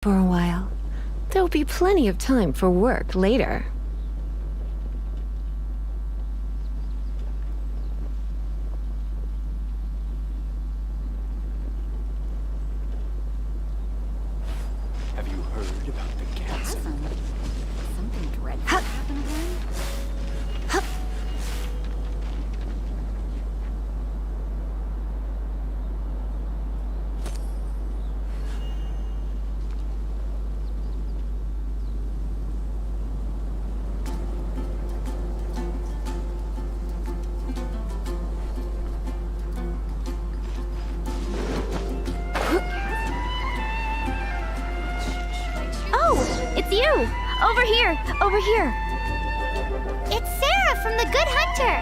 For a while. There'll be plenty of time for work later. Have you heard about the cancer? Something dreadful happened again? Oh, it's you! Over here! Over here! It's Sarah from the Good Hunter!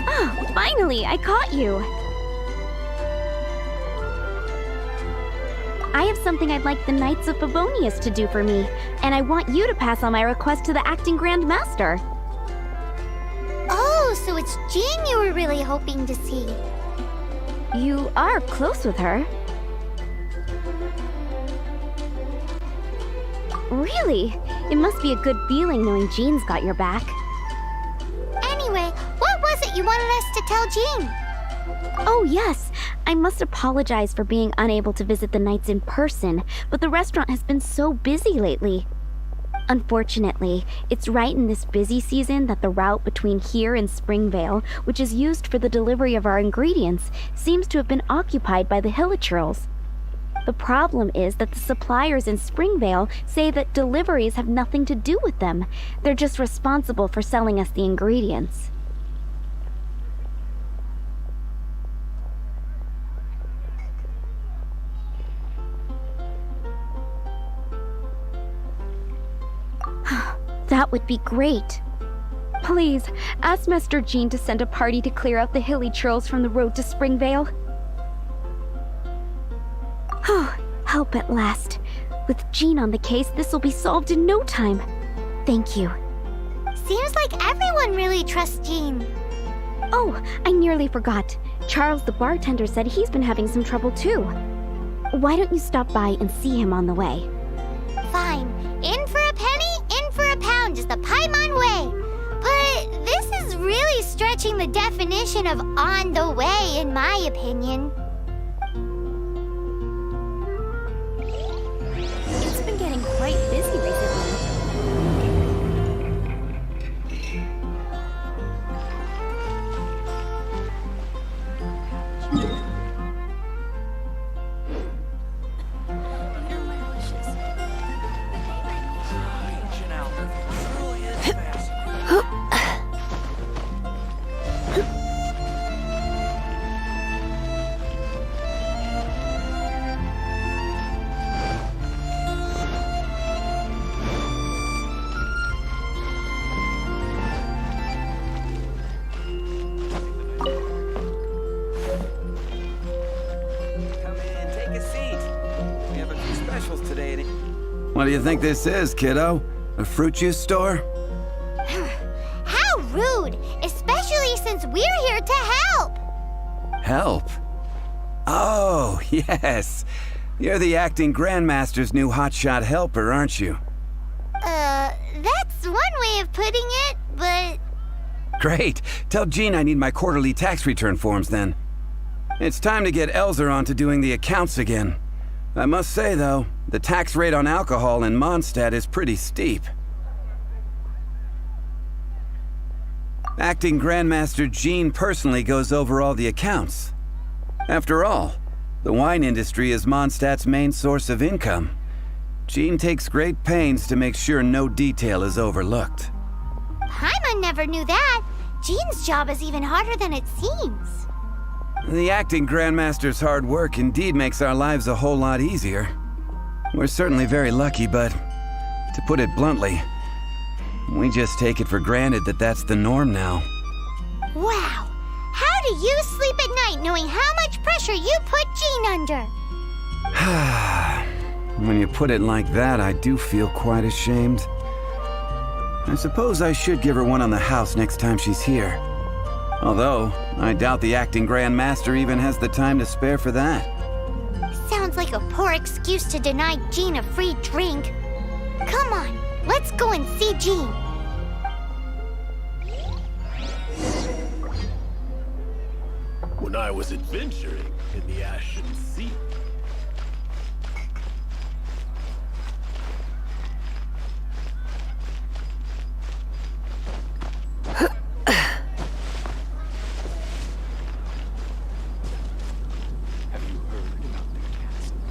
Oh, finally, I caught you! I have something I'd like the Knights of Favonius to do for me, and I want you to pass on my request to the Acting Grand Master. Oh, so it's Jean you were really hoping to see. You are close with her. Really? It must be a good feeling knowing Jean's got your back. Anyway, what was it you wanted us to tell Jean? Oh, yes. I must apologize for being unable to visit the Knights in person, but the restaurant has been so busy lately. Unfortunately, it's right in this busy season that the route between here and Springvale, which is used for the delivery of our ingredients, seems to have been occupied by the Hilichurls. The problem is that the suppliers in Springvale say that deliveries have nothing to do with them. They're just responsible for selling us the ingredients. That would be great. Please, ask Master Jean to send a party to clear out the Hilichurls from the road to Springvale. Help at last. With Jean on the case, this will be solved in no time. Thank you. Seems like everyone really trusts Jean. Oh, I nearly forgot. Charles the bartender said he's been having some trouble too. Why don't you stop by and see him on the way? Fine. In for a penny, in for a pound is the Paimon way. But this is really stretching the definition of on the way, in my opinion. It's been getting quite busy recently. What do you think this is, kiddo? A fruit juice store? How rude! Especially since we're here to help! Help? Oh, yes. You're the acting Grandmaster's new hotshot helper, aren't you? That's one way of putting it, but... Great. Tell Jean I need my quarterly tax return forms then. It's time to get Elzer on to doing the accounts again. I must say, though, the tax rate on alcohol in Mondstadt is pretty steep. Acting Grandmaster Jean personally goes over all the accounts. After all, the wine industry is Mondstadt's main source of income. Jean takes great pains to make sure no detail is overlooked. Paimon never knew that. Jean's job is even harder than it seems. The acting Grandmaster's hard work indeed makes our lives a whole lot easier. We're certainly very lucky, but to put it bluntly, we just take it for granted that that's the norm now. Wow! How do you sleep at night knowing how much pressure you put Jean under? When you put it like that, I do feel quite ashamed. I suppose I should give her one on the house next time she's here. Although, I doubt the acting Grand Master even has the time to spare for that. Sounds like a poor excuse to deny Jean a free drink. Come on, let's go and see Jean. When I was adventuring in the Ashen Sea. Have you heard about the castle?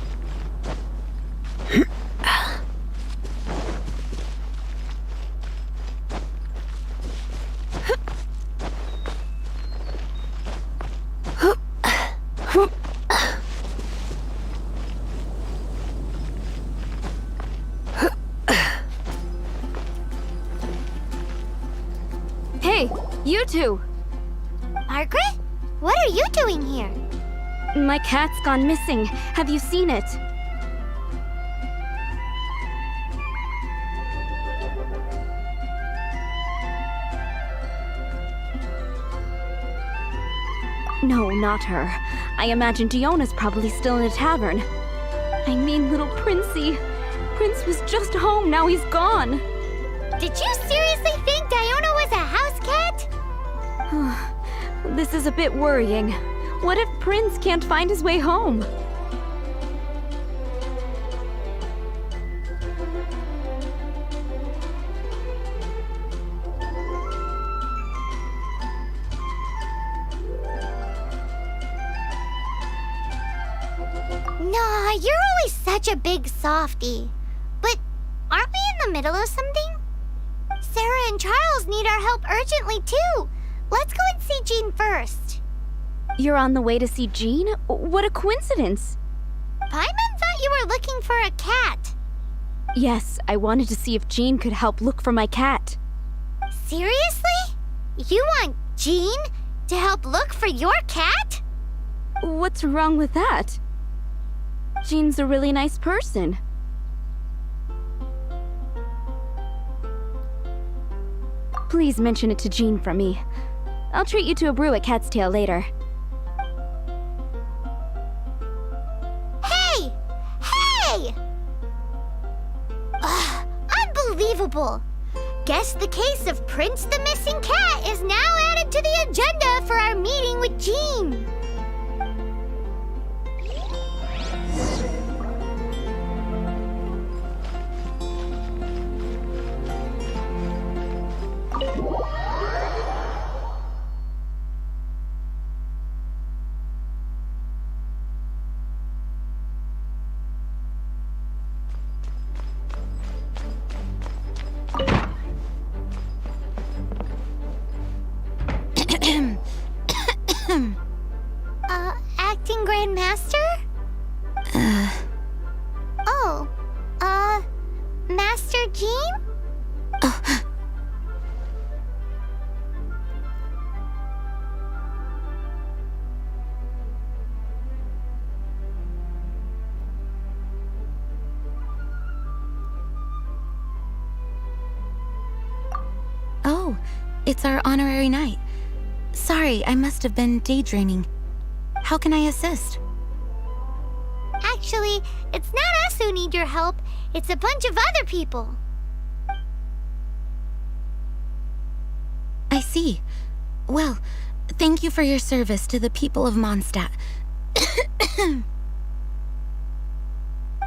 Hey, you two! Margaret? What are you doing here? My cat's gone missing. Have you seen it? No, not her. I imagine Diona's probably still in the tavern. I mean, little Princey. Prince was just home, now he's gone. Did you seriously think Diona was a house cat? This is a bit worrying. What if Prince can't find his way home? Nah, you're always such a big softie. But aren't we in the middle of something? Sarah and Charles need our help urgently too. Let's go and see Jean first. You're on the way to see Jean? What a coincidence! Paimon thought you were looking for a cat. Yes, I wanted to see if Jean could help look for my cat. Seriously? You want Jean to help look for your cat? What's wrong with that? Jean's a really nice person. Please mention it to Jean from me. I'll treat you to a brew at Cat's Tail later. Hey! Hey! Ugh, unbelievable! Guess the case of Prince the Missing Cat is now added to the agenda for our meeting with Jean. Acting Grand Master? Oh, Master Jean? Oh, it's our honorary night. Sorry, I must have been daydreaming. How can I assist? Actually, it's not us who need your help. It's a bunch of other people. I see. Well, thank you for your service to the people of Mondstadt.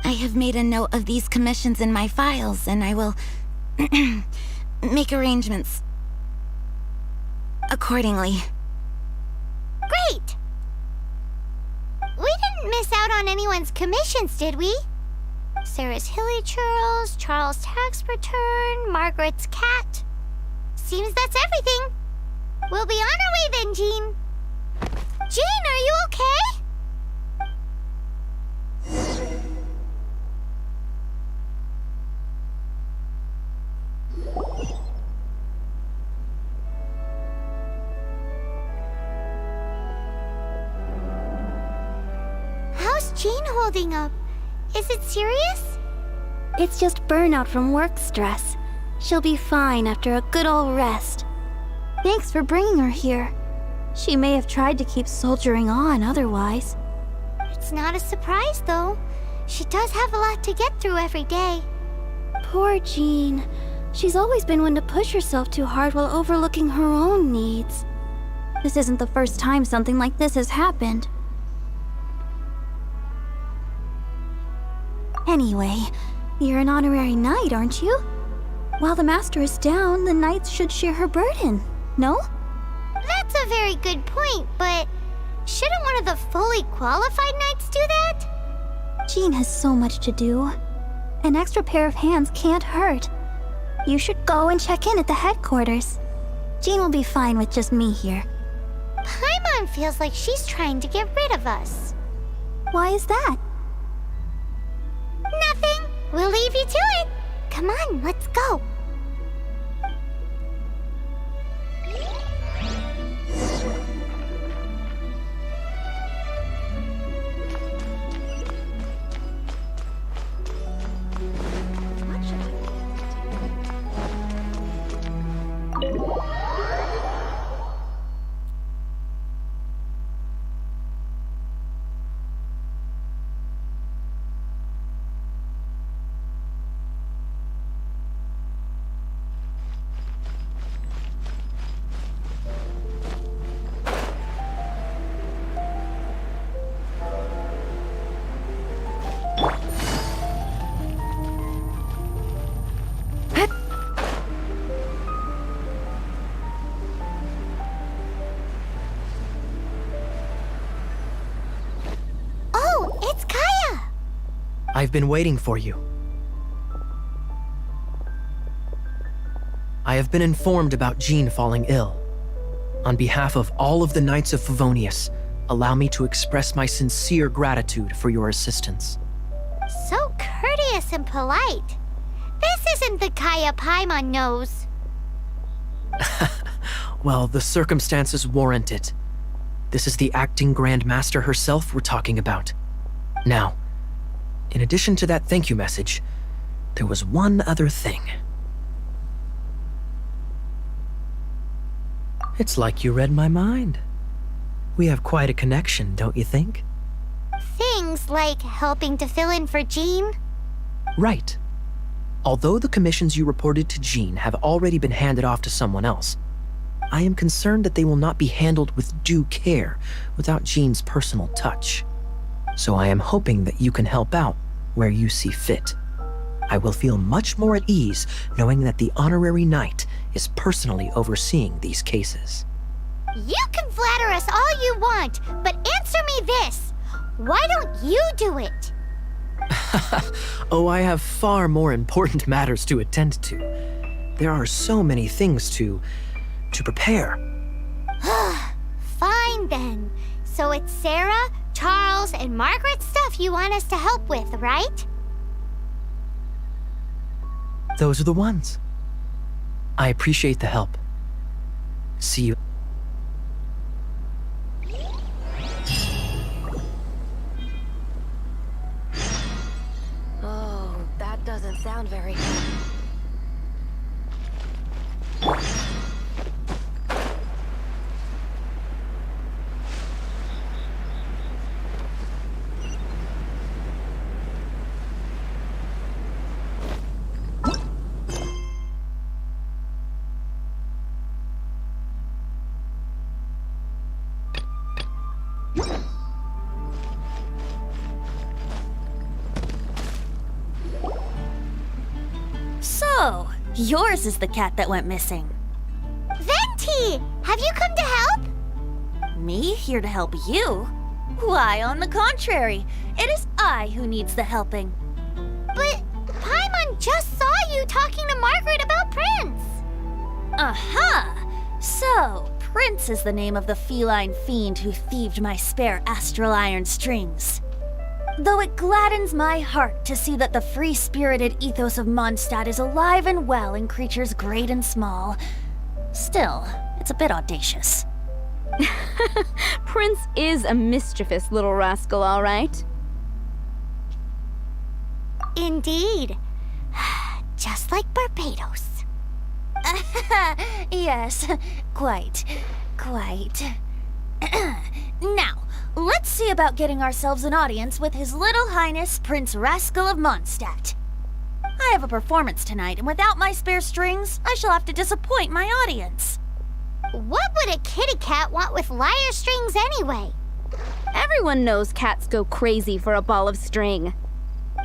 I have made a note of these commissions in my files, and I will make arrangements accordingly. Great! We didn't miss out on anyone's commissions, did we? Sarah's Hilly Churls, Charles' tax return, Margaret's cat. Seems that's everything. We'll be on our way then, Jean. Jean, are you okay? How's Jean holding up? Is it serious? It's just burnout from work stress. She'll be fine after a good old rest. Thanks for bringing her here. She may have tried to keep soldiering on otherwise. It's not a surprise, though. She does have a lot to get through every day. Poor Jean. She's always been one to push herself too hard while overlooking her own needs. This isn't the first time something like this has happened. Anyway, you're an honorary knight, aren't you? While the master is down, the knights should share her burden, no? That's a very good point, but shouldn't one of the fully qualified knights do that? Jean has so much to do. An extra pair of hands can't hurt. You should go and check in at the headquarters. Jean will be fine with just me here. Paimon feels like she's trying to get rid of us. Why is that? Nothing. We'll leave you to it. Come on, let's go. Oh, it's Kaya! I've been waiting for you. I have been informed about Jean falling ill. On behalf of all of the Knights of Favonius, allow me to express my sincere gratitude for your assistance. So courteous and polite. This isn't the Kaya Paimon knows. Well, the circumstances warrant it. This is the acting Grand Master herself we're talking about. Now, in addition to that thank you message, there was one other thing. It's like you read my mind. We have quite a connection, don't you think? Things like helping to fill in for Jean? Right. Although the commissions you reported to Jean have already been handed off to someone else, I am concerned that they will not be handled with due care without Jean's personal touch. So I am hoping that you can help out where you see fit. I will feel much more at ease knowing that the honorary knight is personally overseeing these cases. You can flatter us all you want, but answer me this. Why don't you do it? Oh, I have far more important matters to attend to. There are so many things to prepare. Fine then. So it's Sarah, Charles, and Margaret's stuff you want us to help with, right? Those are the ones. I appreciate the help. See you. Oh, that doesn't sound very good. So, yours is the cat that went missing. Venti! Have you come to help? Me here to help you? Why, on the contrary, it is I who needs the helping. But Paimon just saw you talking to Margaret about Prince. Aha! So, Prince is the name of the feline fiend who thieved my spare astral iron strings. Though it gladdens my heart to see that the free-spirited ethos of Mondstadt is alive and well in creatures great and small, still, it's a bit audacious. Prince is a mischievous little rascal, all right. Indeed. Just like Barbados. Yes, quite. Now, let's see about getting ourselves an audience with His Little Highness Prince Rascal of Mondstadt. I have a performance tonight, and without my spare strings, I shall have to disappoint my audience. What would a kitty cat want with lyre strings anyway? Everyone knows cats go crazy for a ball of string.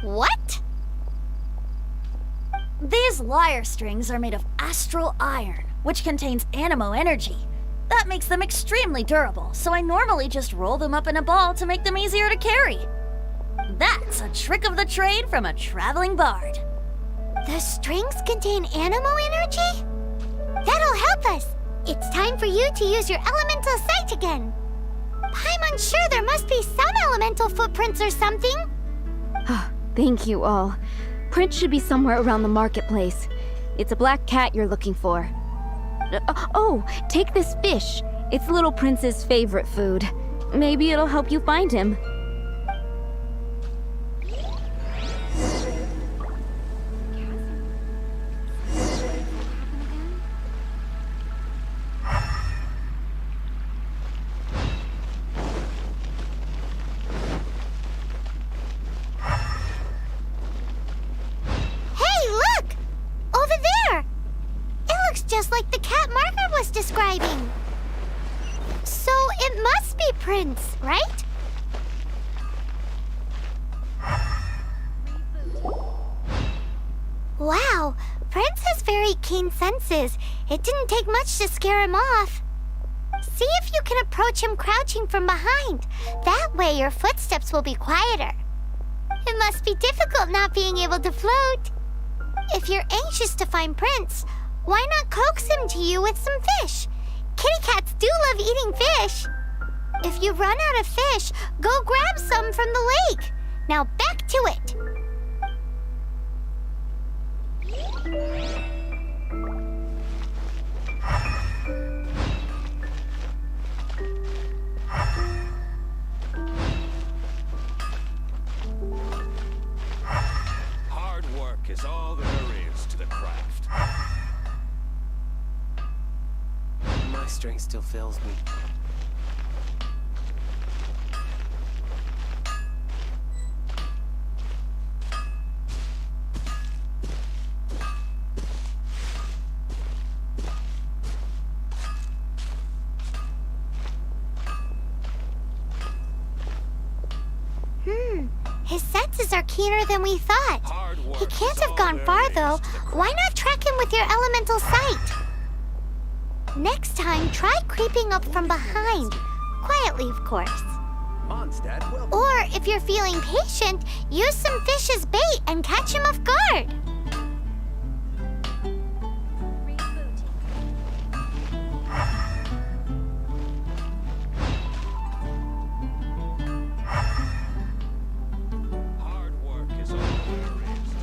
What? These lyre strings are made of astral iron, which contains animo energy. That makes them extremely durable, so I normally just roll them up in a ball to make them easier to carry. That's a trick of the trade from a traveling bard. The strings contain animo energy? That'll help us. It's time for you to use your elemental sight again. I'm unsure, there must be some elemental footprints or something. Thank you all. Prince should be somewhere around the marketplace. It's a black cat you're looking for. Oh, take this fish. It's Little Prince's favorite food. Maybe it'll help you find him. Hey, look! Over there! It looks just like the cat Margaret was describing. So it must be Prince, right? Wow, Prince has very keen senses. It didn't take much to scare him off. See if you can approach him crouching from behind. That way your footsteps will be quieter. It must be difficult not being able to float. If you're anxious to find Prince, why not coax him to you with some fish? Kitty cats do love eating fish. If you run out of fish, go grab some from the lake. Now back to it. Hard work is all there is to the craft. My strength still fails me. His senses are keener than we thought. Hard work He can't is have all gone there far, is though. to the craft. Why not track him with your elemental sight? Next time, try creeping up from behind. Quietly, of course. Mondstadt, well, Or, if you're feeling patient, use some fish as bait and catch him off guard. Hard work is all there is.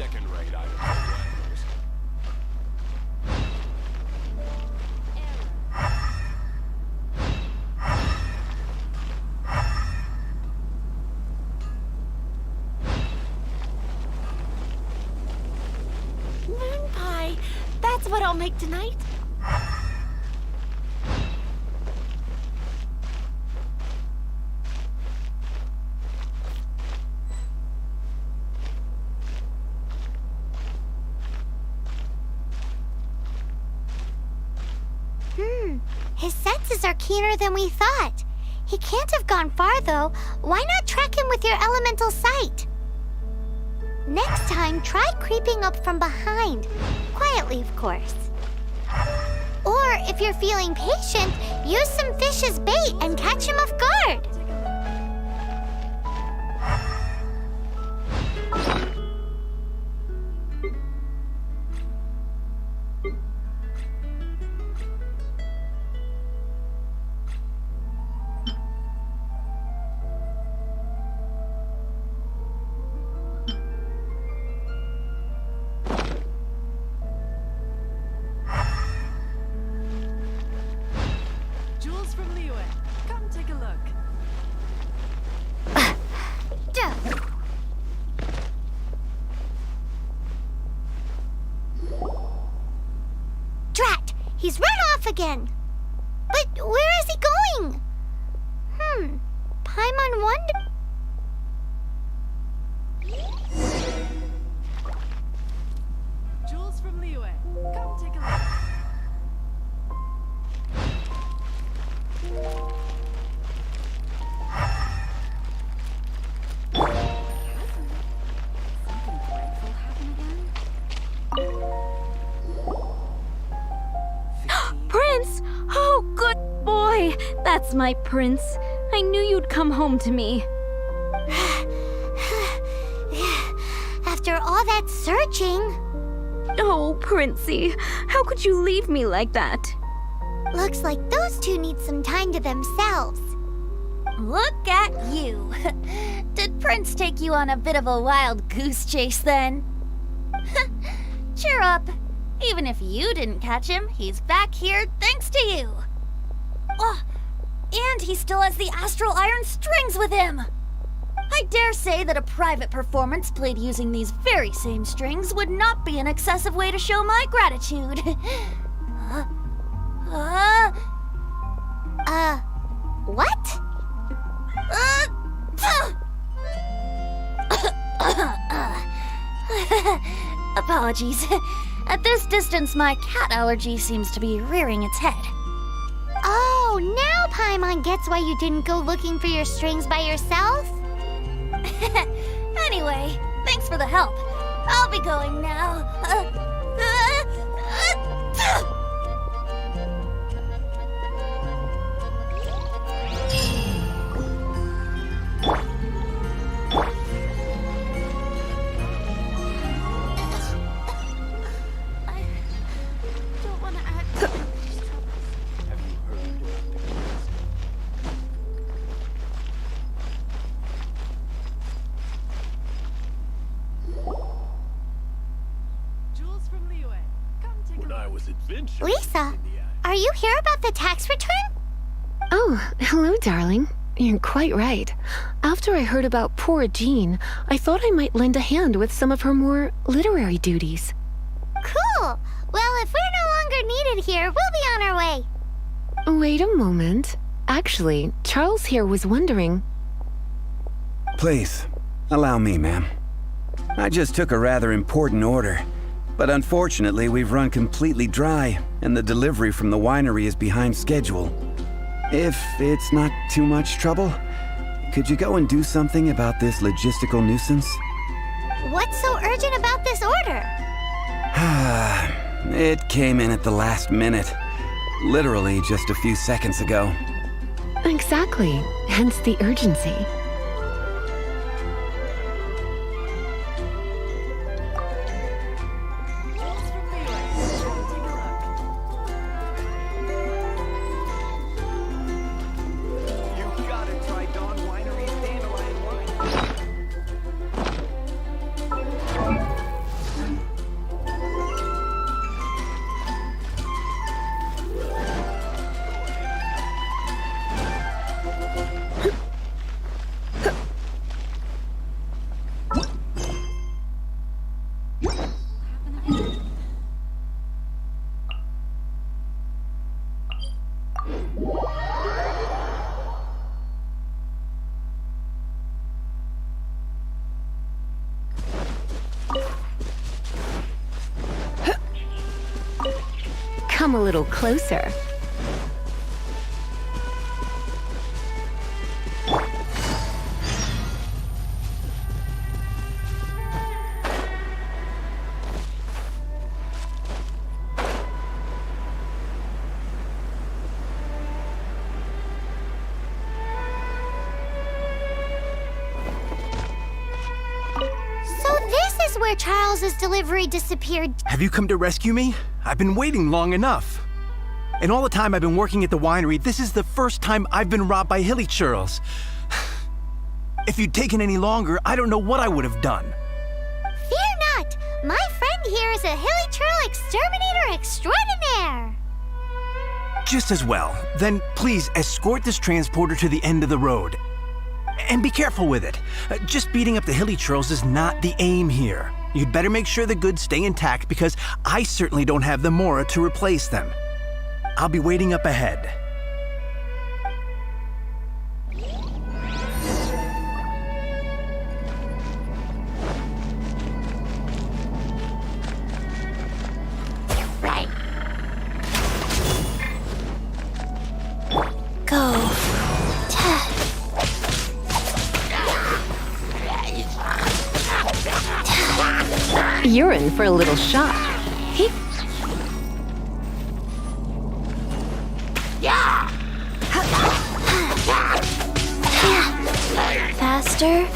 second-rate item programmers. Moon pie. That's what I'll make tonight. His senses are keener than we thought. He can't have gone far, though. Why not track him with your elemental sight? Next time, try creeping up from behind. Quietly, of course. Or, if you're feeling patient, use some fish as bait and catch him off guard. Jules from Liyue. Come take a look. Drat! He's run off again! But where is he going? Paimon wonder... Jules from Liyue. Come take a look. Something dreadful happen again? Prince! Oh, good boy! That's my prince. I knew you'd come home to me. After all that searching... Oh, Princey, how could you leave me like that? Looks like those two need some time to themselves. Look at you. Did Prince take you on a bit of a wild goose chase then? Cheer up. Even if you didn't catch him, he's back here thanks to you. Oh, and he still has the astral iron strings with him. I dare say that a private performance played using these very same strings would not be an excessive way to show my gratitude. What? Apologies. At this distance, my cat allergy seems to be rearing its head. Oh, now Paimon gets why you didn't go looking for your strings by yourself. Anyway, thanks for the help. I'll be going now. I don't want to add to these troubles. Have you heard about Jules from Liyue. Come take a when I look. was adventuring Lisa, in the are you here about the tax return? Oh, hello, darling. You're quite right. After I heard about poor Jean, I thought I might lend a hand with some of her more literary duties. Cool. Well, if we're no longer needed here, we'll be on our way. Wait a moment. Actually, Charles here was wondering... Please, allow me, ma'am. I just took a rather important order, but unfortunately we've run completely dry, and the delivery from the winery is behind schedule. If it's not too much trouble, could you go and do something about this logistical nuisance? What's so urgent about this order? It came in at the last minute. Literally just a few seconds ago. Exactly. Hence the urgency. Jules from Liyue. Come take a look. You gotta try Dawn Winery's dandelion wine. come a little closer. Where Charles's delivery disappeared. Have you come to rescue me? I've been waiting long enough. In all the time I've been working at the winery, this is the first time I've been robbed by hilly churls. If you'd taken any longer, I don't know what I would have done. Fear not! My friend here is a hilly churl exterminator extraordinaire! Just as well. Then please escort this transporter to the end of the road. And be careful with it. Just beating up the hilly churls is not the aim here. You'd better make sure the goods stay intact because I certainly don't have the Mora to replace them. I'll be waiting up ahead. Go. You're in for a little shock. Faster.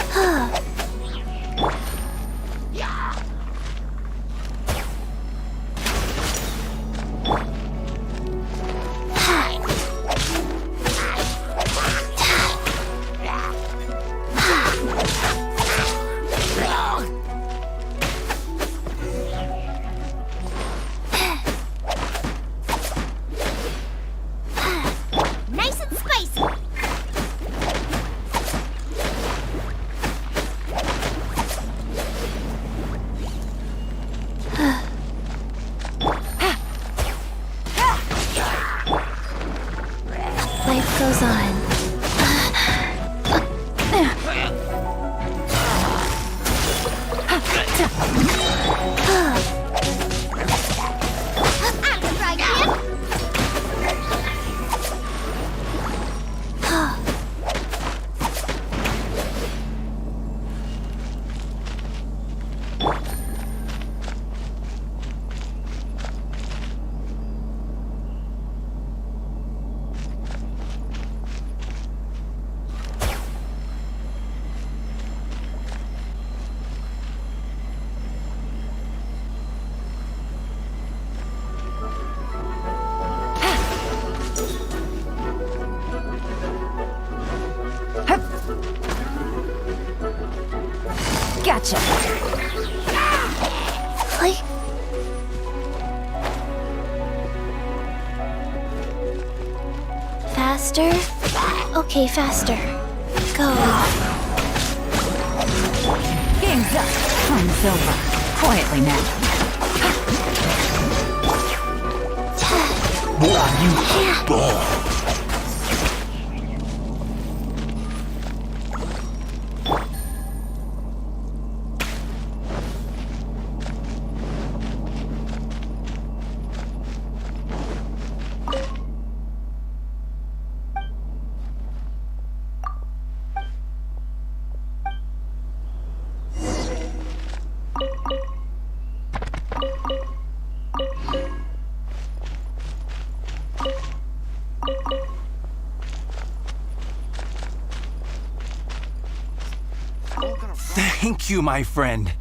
Nice and spicy! Life goes on. Gotcha. Like, faster? Okay, faster. Go. Game's up. Time's over. Quietly now. Thank you, my friend.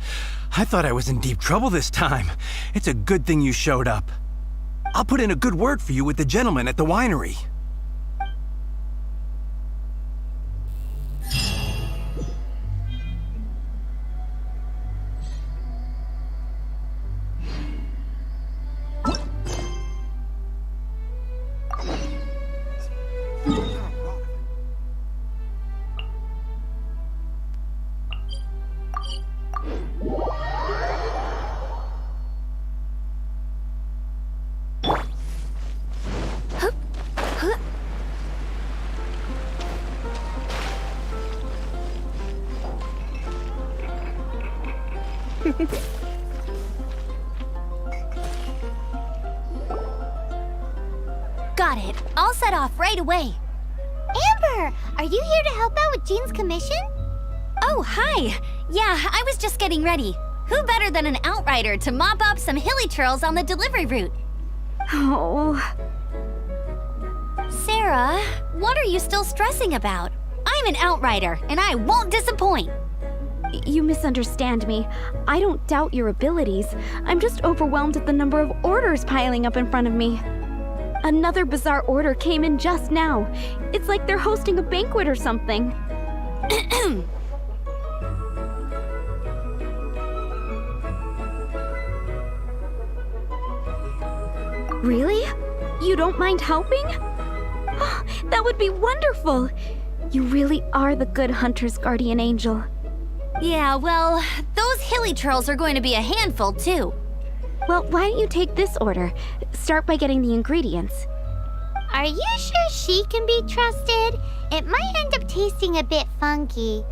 I thought I was in deep trouble this time. It's a good thing you showed up. I'll put in a good word for you with the gentleman at the winery. Got it. I'll set off right away. Amber, are you here to help out with Jean's commission? Oh, hi. Yeah, I was just getting ready. Who better than an outrider to mop up some hilly churls on the delivery route? Oh, Sarah, what are you still stressing about? I'm an outrider, and I won't disappoint. you misunderstand me. I don't doubt your abilities. I'm just overwhelmed at the number of orders piling up in front of me. Another bizarre order came in just now. It's like they're hosting a banquet or something. Really? You don't mind helping? That would be wonderful. You really are the good hunter's guardian angel. Yeah, well, those hilly churls are going to be a handful, too. Well, why don't you take this order? Start by getting the ingredients. Are you sure she can be trusted? It might end up tasting a bit funky.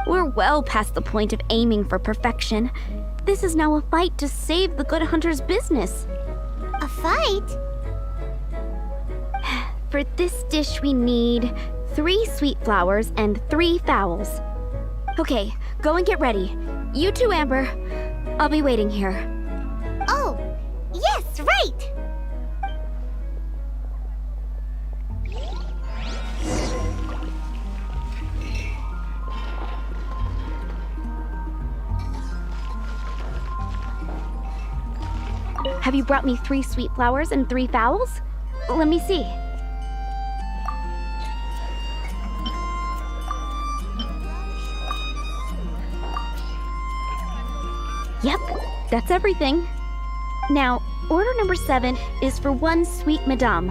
We're well past the point of aiming for perfection. This is now a fight to save the good hunter's business. A fight? For this dish, we need 3 sweet flowers and 3 fowls. Okay, go and get ready. You too, Amber. I'll be waiting here. Oh, yes, right! Have you brought me 3 sweet flowers and 3 fowls? Let me see. Yep, that's everything. Now, order number 7 is for 1 sweet madame.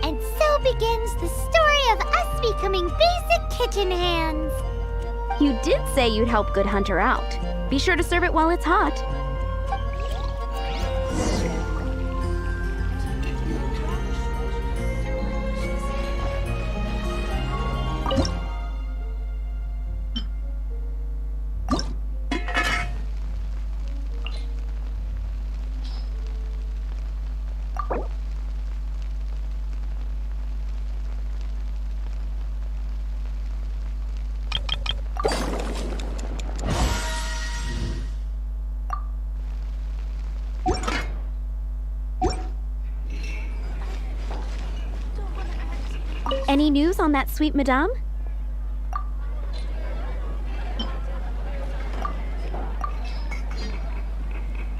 And so begins the story of us becoming basic kitchen hands. You did say you'd help Good Hunter out. Be sure to serve it while it's hot. Any news on that sweet madame?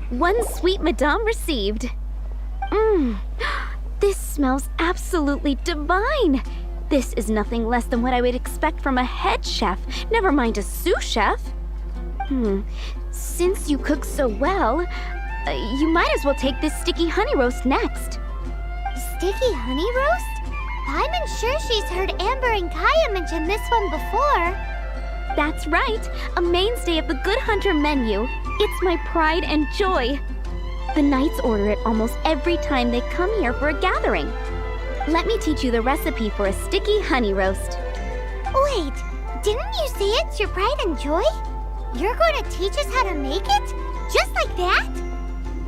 One sweet madame received. This smells absolutely divine. This is nothing less than what I would expect from a head chef, never mind a sous chef. Since you cook so well, you might as well take this sticky honey roast next. Sticky honey roast? I'm sure she's heard Amber and Kaya mention this one before. That's right, a mainstay of the Good Hunter menu. It's my pride and joy. The knights order it almost every time they come here for a gathering. Let me teach you the recipe for a sticky honey roast. Wait, didn't you say it's your pride and joy? You're going to teach us how to make it? Just like that?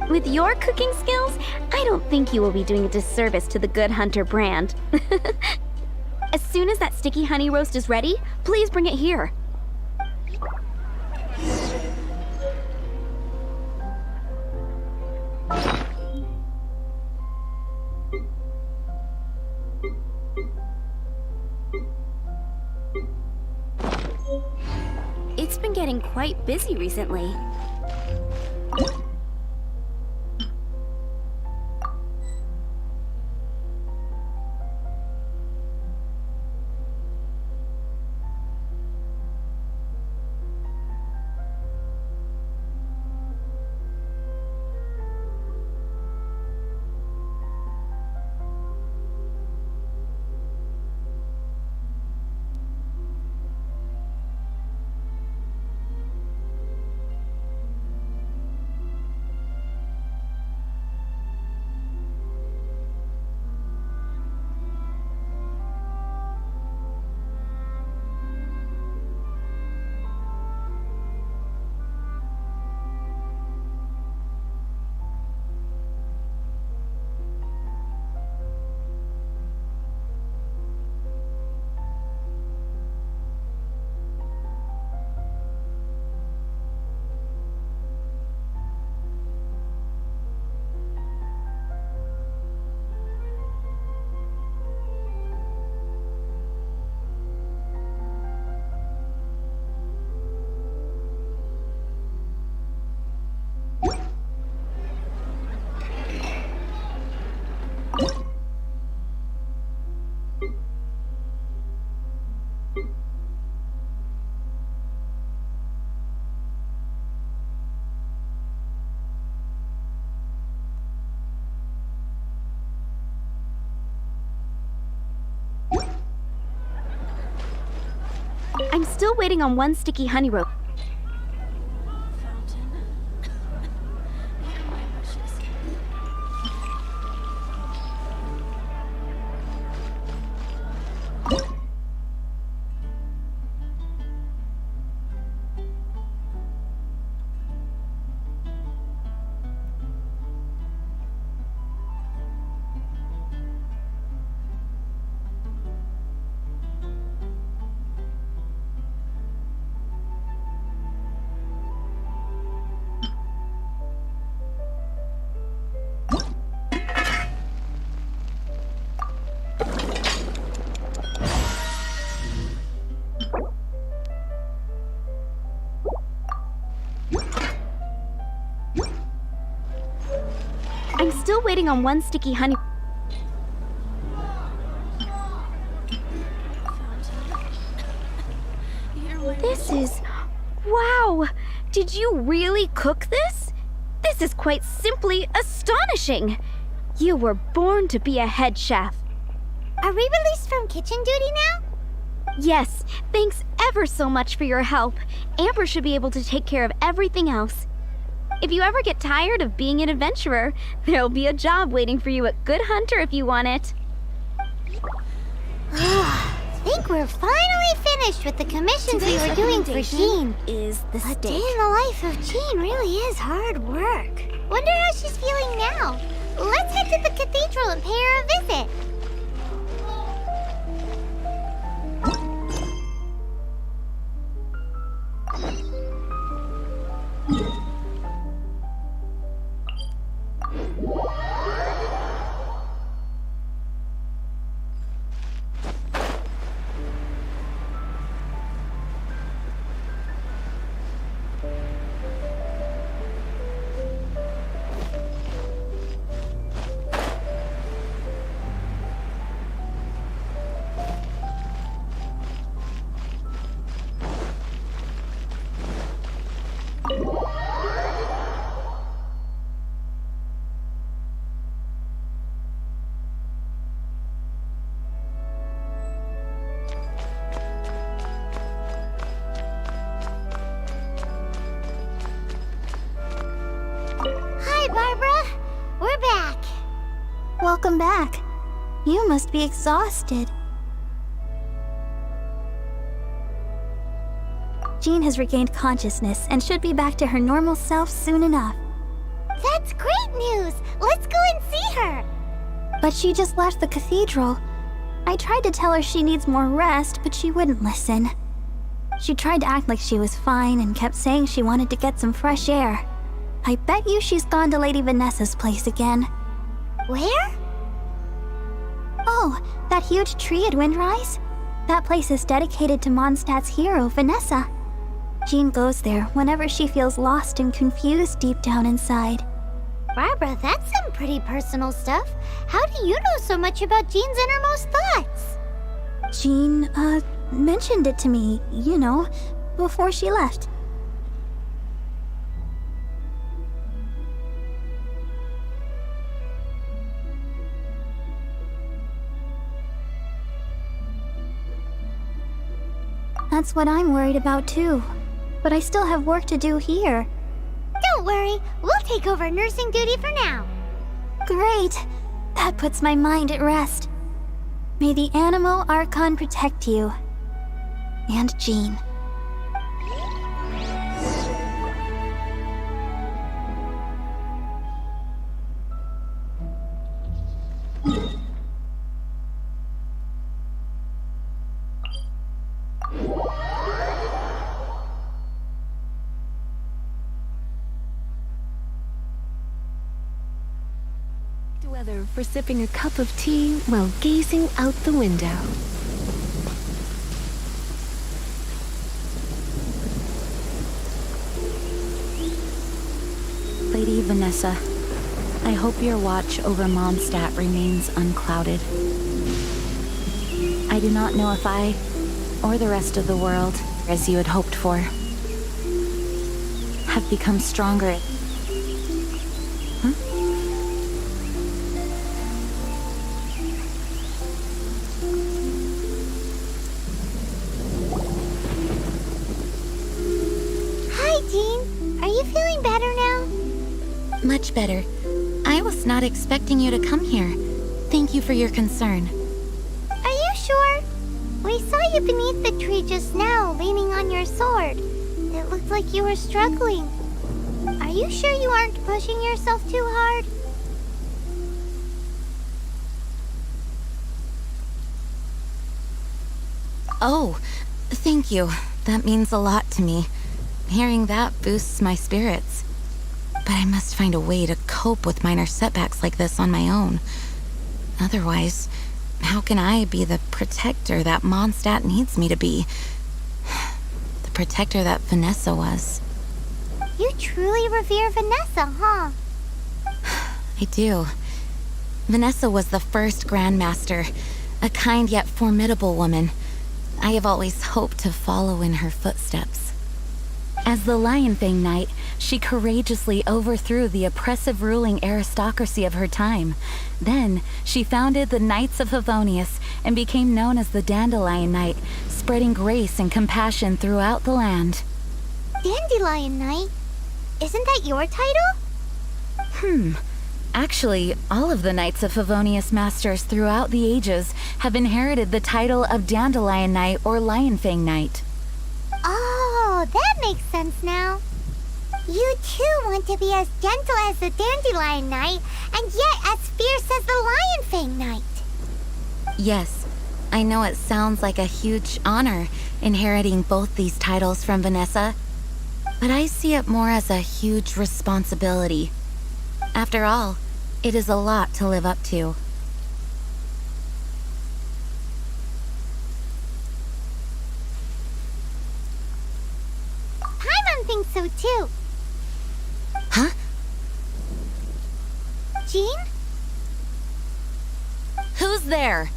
With your cooking skills, I don't think you will be doing a disservice to the Good Hunter brand. As soon as that sticky honey roast is ready, please bring it here. It's been getting quite busy recently. still waiting on one sticky honey rope. Fountain. My wishes. I'm still waiting on one sticky honey. This is... Wow! Did you really cook this? This is quite simply astonishing! You were born to be a head chef. Are we released from kitchen duty now? Yes, thanks ever so much for your help. Amber should be able to take care of everything else. If you ever get tired of being an adventurer, there'll be a job waiting for you at Good Hunter if you want it. Think we're finally finished with the commissions we were doing for Jean. Is the A day steak. in the life of Jean really is hard work. Wonder how she's feeling now. Let's head to the cathedral and pay her a visit. Hi, Barbara. We're back. Welcome back. You must be exhausted. Jean has regained consciousness and should be back to her normal self soon enough. That's great news. Let's go and see her. But she just left the cathedral. I tried to tell her she needs more rest, but she wouldn't listen. She tried to act like she was fine and kept saying she wanted to get some fresh air. I bet you she's gone to Lady Vanessa's place again. Where? Oh, that huge tree at Windrise? That place is dedicated to Mondstadt's hero, Vanessa. Jean goes there whenever she feels lost and confused deep down inside. Barbara, that's some pretty personal stuff. How do you know so much about Jean's innermost thoughts? Jean, mentioned it to me, you know, before she left. That's what I'm worried about too. But I still have work to do here. Don't worry, we'll take over nursing duty for now. Great! That puts my mind at rest. May the Animo Archon protect you. And Jean. Weather for sipping a cup of tea while gazing out the window. Lady Vanessa, I hope your watch over Mondstadt remains unclouded. I do not know if I, or the rest of the world, as you had hoped for, have become stronger. Jean, are you feeling better now? Much better. I was not expecting you to come here. Thank you for your concern. Are you sure? We saw you beneath the tree just now, leaning on your sword. It looked like you were struggling. Are you sure you aren't pushing yourself too hard? Oh, thank you. That means a lot to me. Hearing that boosts my spirits. But I must find a way to cope with minor setbacks like this on my own. Otherwise, how can I be the protector that Mondstadt needs me to be? The protector that Vanessa was. You truly revere Vanessa, huh? I do. Vanessa was the first Grandmaster, a kind yet formidable woman. I have always hoped to follow in her footsteps. As the Lionfang Knight, she courageously overthrew the oppressive ruling aristocracy of her time. Then, she founded the Knights of Favonius and became known as the Dandelion Knight, spreading grace and compassion throughout the land. Dandelion Knight? Isn't that your title? Actually, all of the Knights of Favonius Masters throughout the ages have inherited the title of Dandelion Knight or Lionfang Knight. Oh, that makes sense now. You too want to be as gentle as the Dandelion Knight, and yet as fierce as the Lionfang Knight. Yes, I know it sounds like a huge honor inheriting both these titles from Vanessa, but I see it more as a huge responsibility. After all, it is a lot to live up to. Paimon thinks so too. Huh? Jean? Who's there?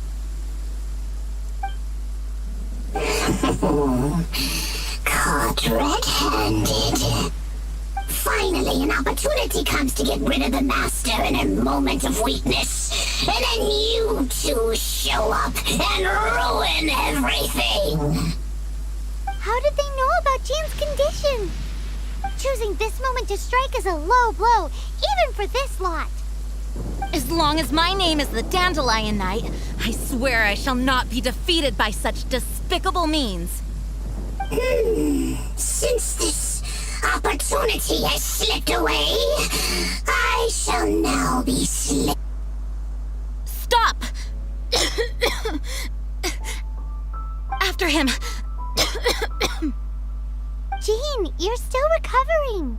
Caught red-handed. Finally, an opportunity comes to get rid of the Master in a moment of weakness. And then you two show up and ruin everything. How did they know about Jean's condition? Choosing this moment to strike is a low blow, even for this lot. As long as my name is the Dandelion Knight, I swear I shall not be defeated by such despicable means. Since this opportunity has slipped away, I shall now be Stop! After him! Jean, you're still recovering.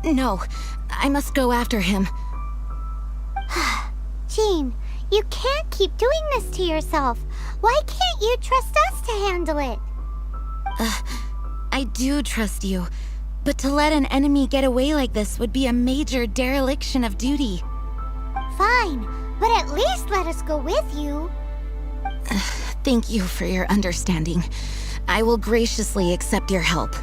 No, I must go after him. Jean, you can't keep doing this to yourself. Why can't you trust us to handle it? I do trust you, but to let an enemy get away like this would be a major dereliction of duty. Fine, but at least let us go with you. Thank you for your understanding. I will graciously accept your help.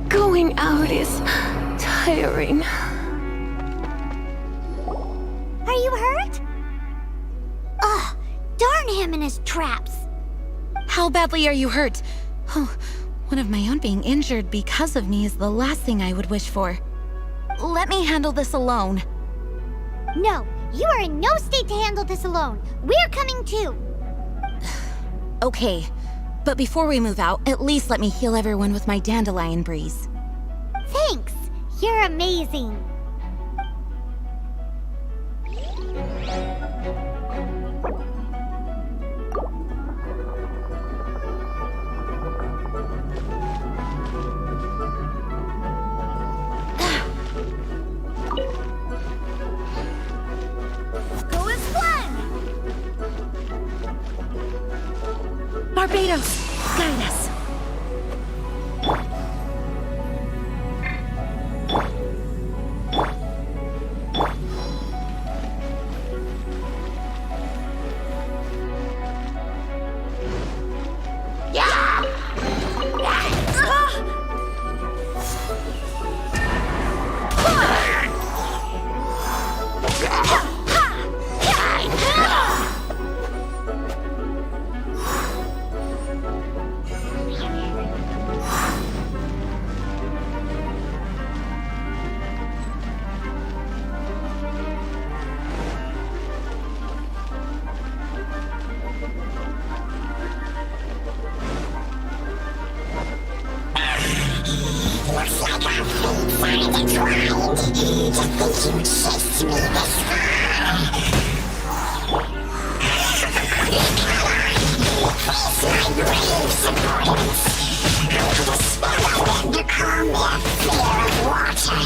Going out is tiring. him in his traps. How badly are you hurt? Oh, one of my own being injured because of me is the last thing I would wish for. Let me handle this alone. No, you are in no state to handle this alone. We're coming too. Okay, but before we move out, at least let me heal everyone with my dandelion breeze. Thanks. You're amazing. Go as planned! Barbados, guide us. Looks like our fate finally declined. To think you chased me this far. Face my brave subordinates. I could have spelled them to calm their fear of water.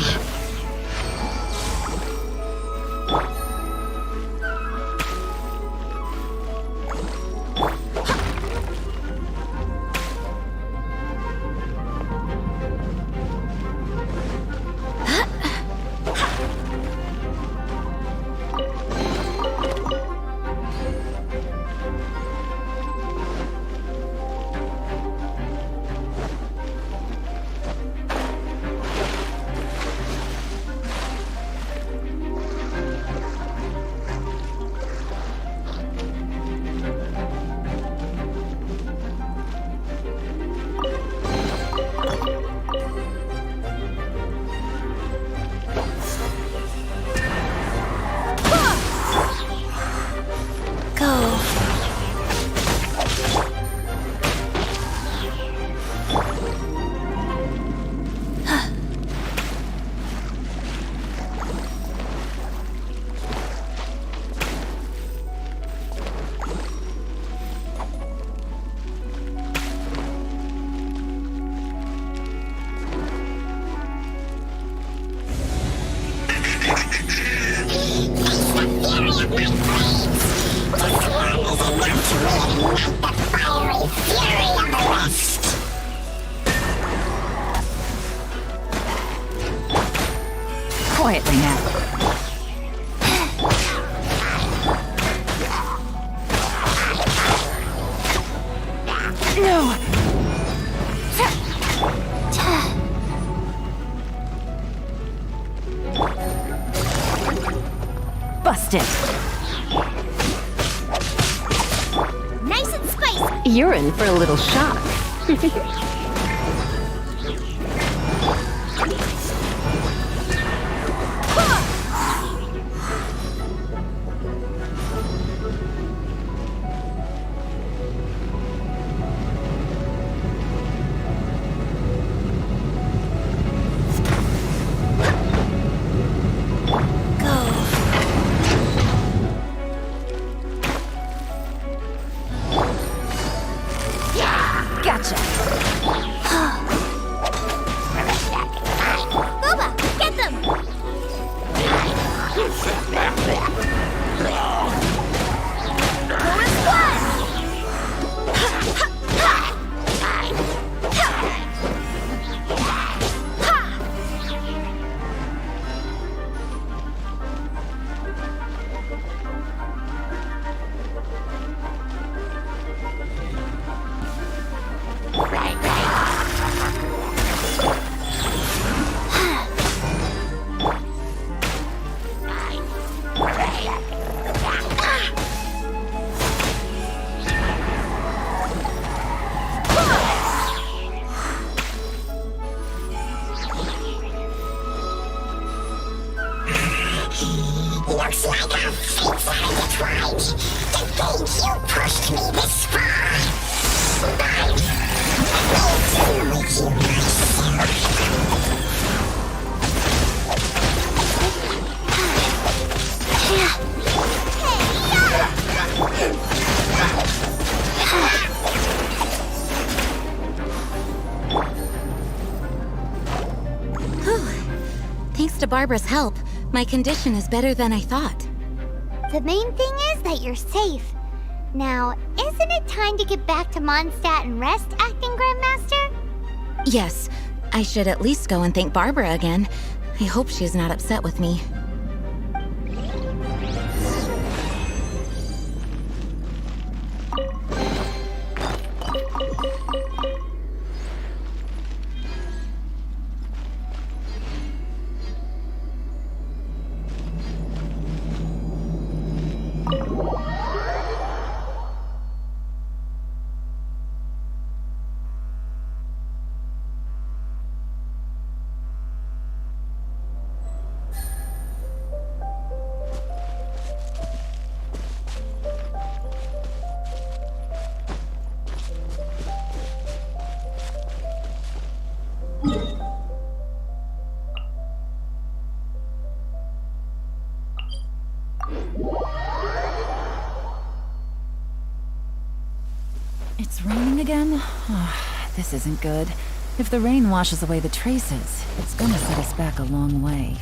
Quietly now. No! Busted. Nice and spicy. You're in for a little shock. Gotcha. Looks like our fates are intertwined. To think you pushed me this far. But I will do you myself. Thanks to Barbara's help, my condition is better than I thought. The main thing is that you're safe. Now, isn't it time to get back to Mondstadt and rest, Acting Grandmaster? Yes, I should at least go and thank Barbara again. I hope she's not upset with me. It's raining again? Oh, this isn't good. If the rain washes away the traces, it's gonna set us back a long way.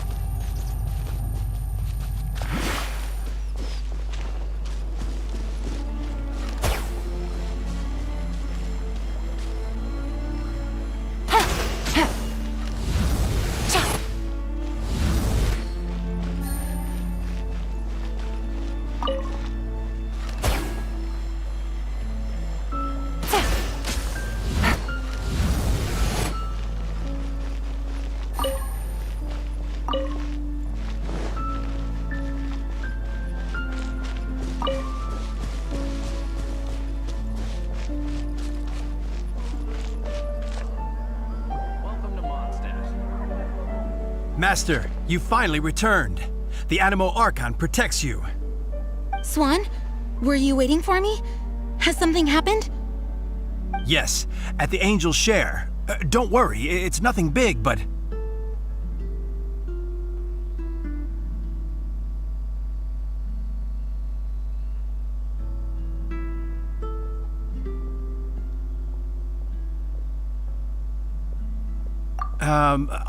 Master, you finally returned. The Animo Archon protects you. Swan, were you waiting for me? Has something happened? Yes, at the Angel's Share. Don't worry, it's nothing big, but...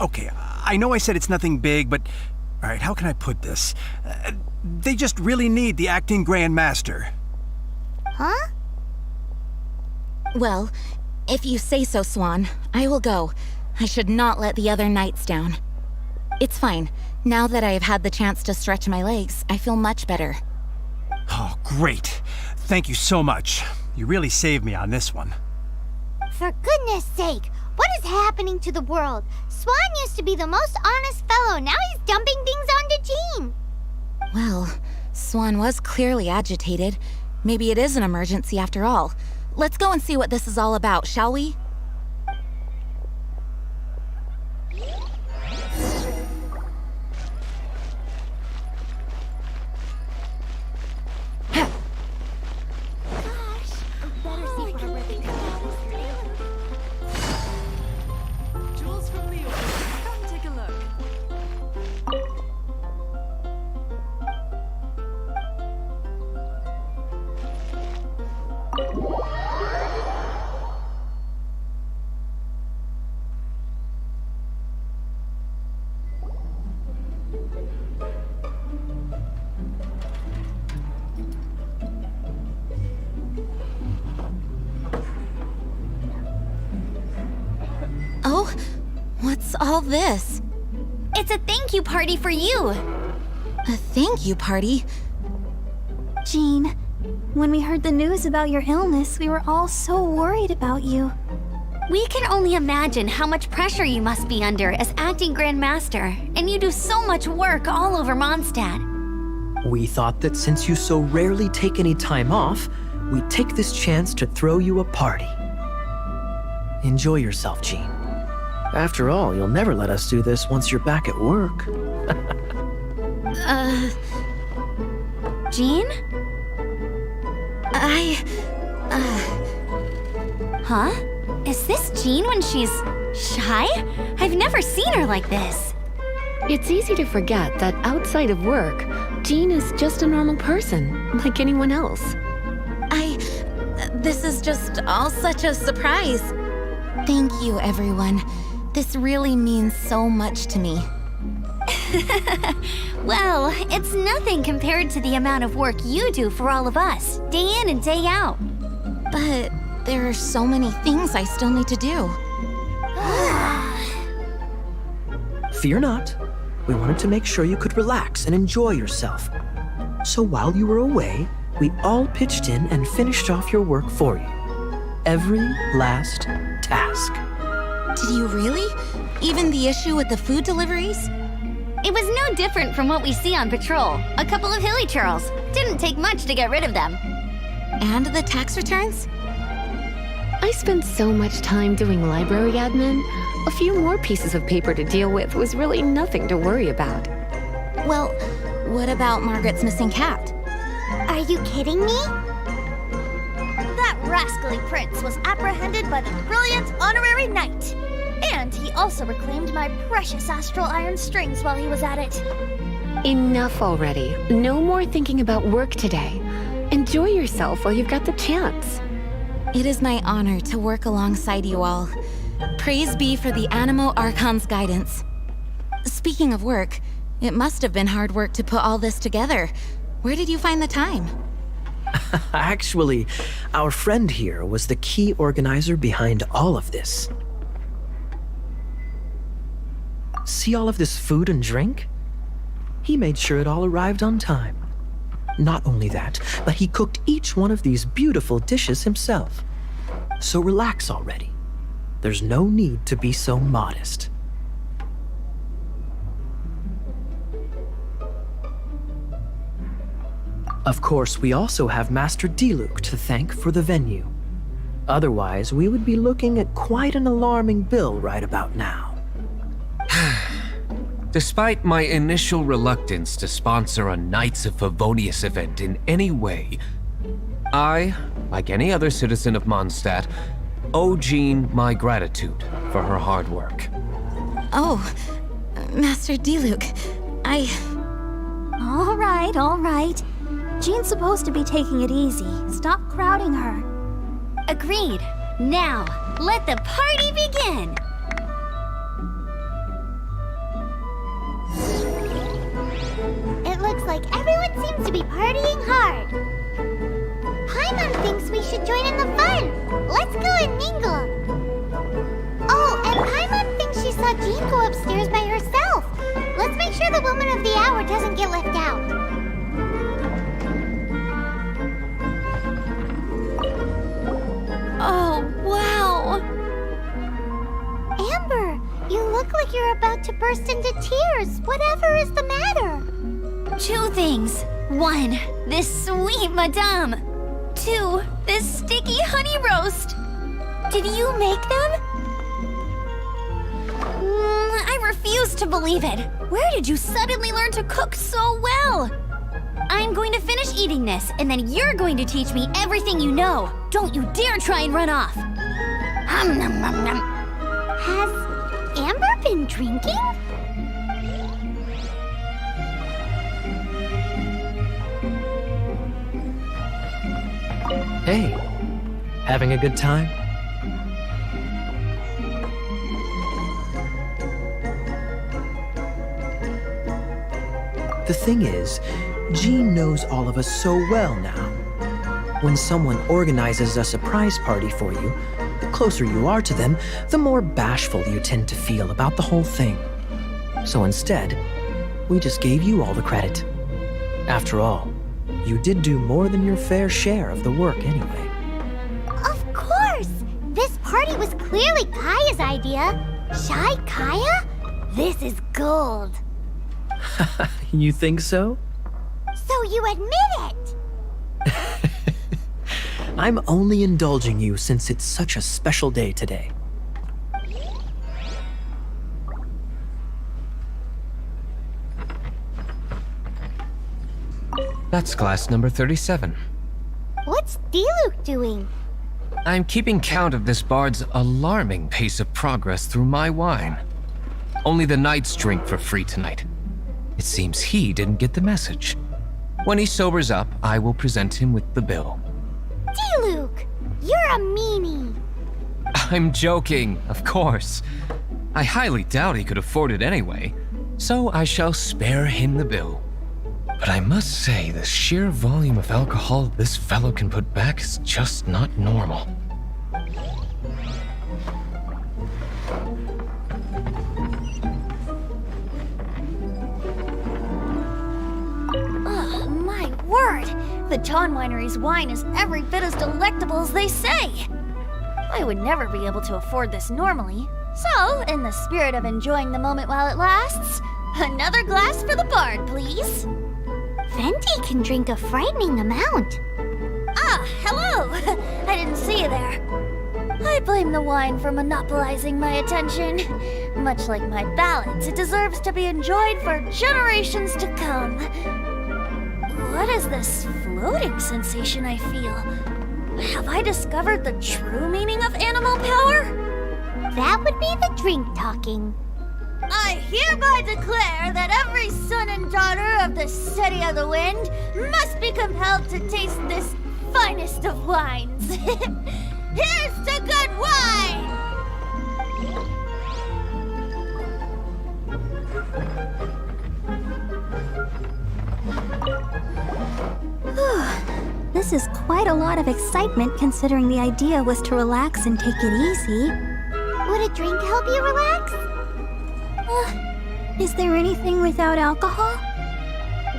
Okay, I know I said it's nothing big, but... Alright, how can I put this? They just really need the Acting Grand Master. Huh? Well, if you say so, Swan, I will go. I should not let the other knights down. It's fine. Now that I have had the chance to stretch my legs, I feel much better. Oh, great. Thank you so much. You really saved me on this one. For goodness sake, what is happening to the world? Swan used to be the most honest fellow. Now he's dumping things onto Jean. Well, Swan was clearly agitated. Maybe it is an emergency after all. Let's go and see what this is all about, shall we? Jules from Leo, come take a look. Oh, what's all this? It's a thank you party for you. A thank you party? Jean, when we heard the news about your illness, we were all so worried about you. We can only imagine how much pressure you must be under as acting Grand Master, and you do so much work all over Mondstadt. We thought that since you so rarely take any time off, we'd take this chance to throw you a party. Enjoy yourself, Jean. After all, you'll never let us do this once you're back at work. Jean? Huh? Is this Jean when she's shy? I've never seen her like this. It's easy to forget that outside of work, Jean is just a normal person, like anyone else. This is just all such a surprise. Thank you, everyone. This really means so much to me. Well, it's nothing compared to the amount of work you do for all of us, day in and day out. But there are so many things I still need to do. Fear not. We wanted to make sure you could relax and enjoy yourself. So while you were away, we all pitched in and finished off your work for you. Every last task. Did you really? Even the issue with the food deliveries? It was no different from what we see on patrol. A couple of hilly churls. Didn't take much to get rid of them. And the tax returns? I spent so much time doing library admin. A few more pieces of paper to deal with was really nothing to worry about. Well, what about Margaret's missing cat? Are you kidding me? That rascally prince was apprehended by the brilliant honorary knight. And he also reclaimed my precious astral iron strings while he was at it. Enough already. No more thinking about work today. Enjoy yourself while you've got the chance. It is my honor to work alongside you all. Praise be for the Animo Archon's guidance. Speaking of work, it must have been hard work to put all this together. Where did you find the time? Actually, our friend here was the key organizer behind all of this. See all of this food and drink? He made sure it all arrived on time. Not only that, but he cooked each one of these beautiful dishes himself. So relax already. There's no need to be so modest. Of course, we also have Master Diluc to thank for the venue. Otherwise, we would be looking at quite an alarming bill right about now. Despite my initial reluctance to sponsor a Knights of Favonius event in any way, I, like any other citizen of Mondstadt, owe Jean my gratitude for her hard work. Oh, Master Diluc, All right. Jean's supposed to be taking it easy. Stop crowding her. Agreed. Now, let the party begin! It looks like everyone seems to be partying hard. Paimon thinks we should join in the fun. Let's go and mingle. Oh, and Paimon thinks she saw Jean go upstairs by herself. Let's make sure the woman of the hour doesn't get left out. Oh, wow! Amber, you look like you're about to burst into tears. Whatever is the matter? 2 things. 1, this sweet madame. 2, this sticky honey roast. Did you make them? I refuse to believe it. Where did you suddenly learn to cook so well? I'm going to finish eating this, and then you're going to teach me everything you know. Don't you dare try and run off. Has Amber been drinking? Hey, having a good time? The thing is, Jean knows all of us so well now. When someone organizes a surprise party for you, the closer you are to them, the more bashful you tend to feel about the whole thing. So instead, we just gave you all the credit. After all, you did do more than your fair share of the work anyway. Of course! This party was clearly Kaya's idea. Shy Kaya? This is gold. You think so? So you admit it? I'm only indulging you since it's such a special day today. That's glass number 37. What's Diluc doing? I'm keeping count of this bard's alarming pace of progress through my wine. Only the knights drink for free tonight. It seems he didn't get the message. When he sobers up, I will present him with the bill. Diluc, you're a meanie. I'm joking, of course. I highly doubt he could afford it anyway, so I shall spare him the bill. But I must say, the sheer volume of alcohol this fellow can put back is just not normal. Oh, my word! The Dawn Winery's wine is every bit as delectable as they say! I would never be able to afford this normally, so, in the spirit of enjoying the moment while it lasts, another glass for the bard, please! Venti can drink a frightening amount. Ah, hello! I didn't see you there. I blame the wine for monopolizing my attention. Much like my ballads, it deserves to be enjoyed for generations to come. What is this floating sensation I feel? Have I discovered the true meaning of animal power? That would be the drink talking. I hereby declare that every son and daughter of the City of the Wind must be compelled to taste this finest of wines. Here's to good wine! This is quite a lot of excitement considering the idea was to relax and take it easy. Would a drink help you relax? Is there anything without alcohol?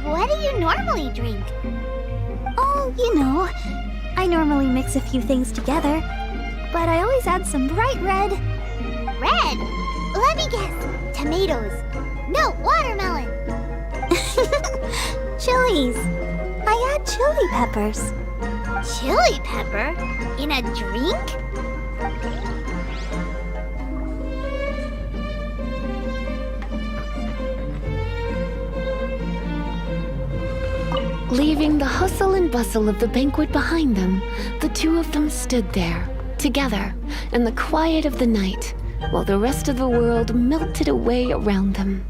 What do you normally drink? Oh, you know, I normally mix a few things together, but I always add some bright red. Red? Let me guess. Tomatoes. No, watermelon. Chilies. I add chili peppers. Chili pepper? In a drink? Leaving the hustle and bustle of the banquet behind them, the two of them stood there, together, in the quiet of the night, while the rest of the world melted away around them.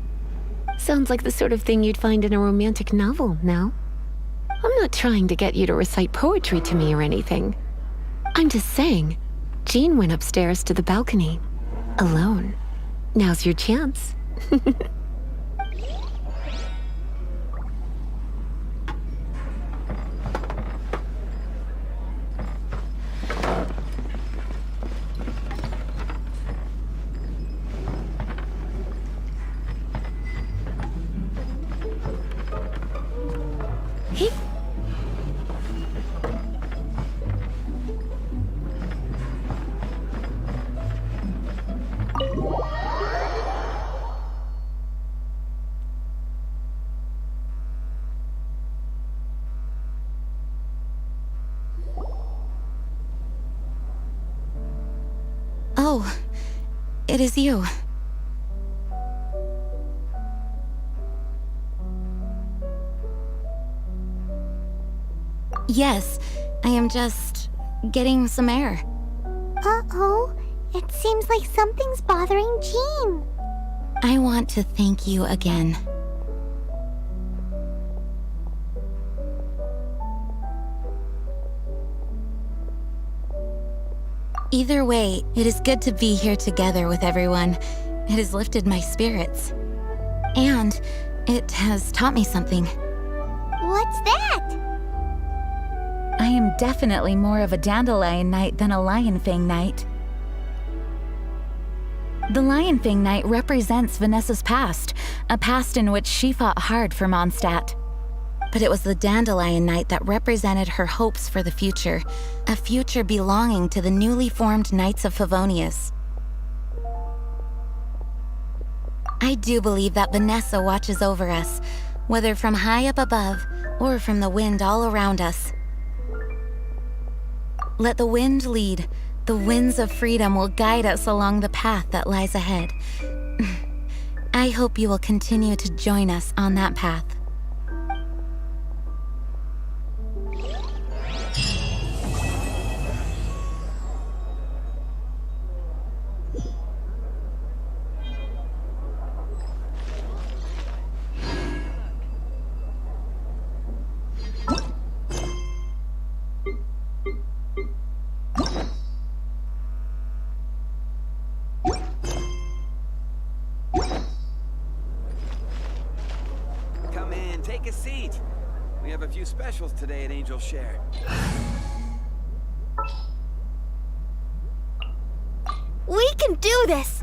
Sounds like the sort of thing you'd find in a romantic novel, no? I'm not trying to get you to recite poetry to me or anything. I'm just saying, Jean went upstairs to the balcony, alone. Now's your chance. Oh, it is you. Yes, I am just getting some air. Uh-oh. It seems like something's bothering Jean. I want to thank you again. Either way, it is good to be here together with everyone. It has lifted my spirits. And it has taught me something. What's that? I am definitely more of a dandelion knight than a lionfang knight. The lionfang knight represents Vanessa's past, a past in which she fought hard for Mondstadt. But it was the dandelion knight that represented her hopes for the future, a future belonging to the newly formed Knights of Favonius. I do believe that Vanessa watches over us, whether from high up above or from the wind all around us. Let the wind lead. The winds of freedom will guide us along the path that lies ahead. I hope you will continue to join us on that path. take a seat. We have a few specials today at Angel Share. We can do this!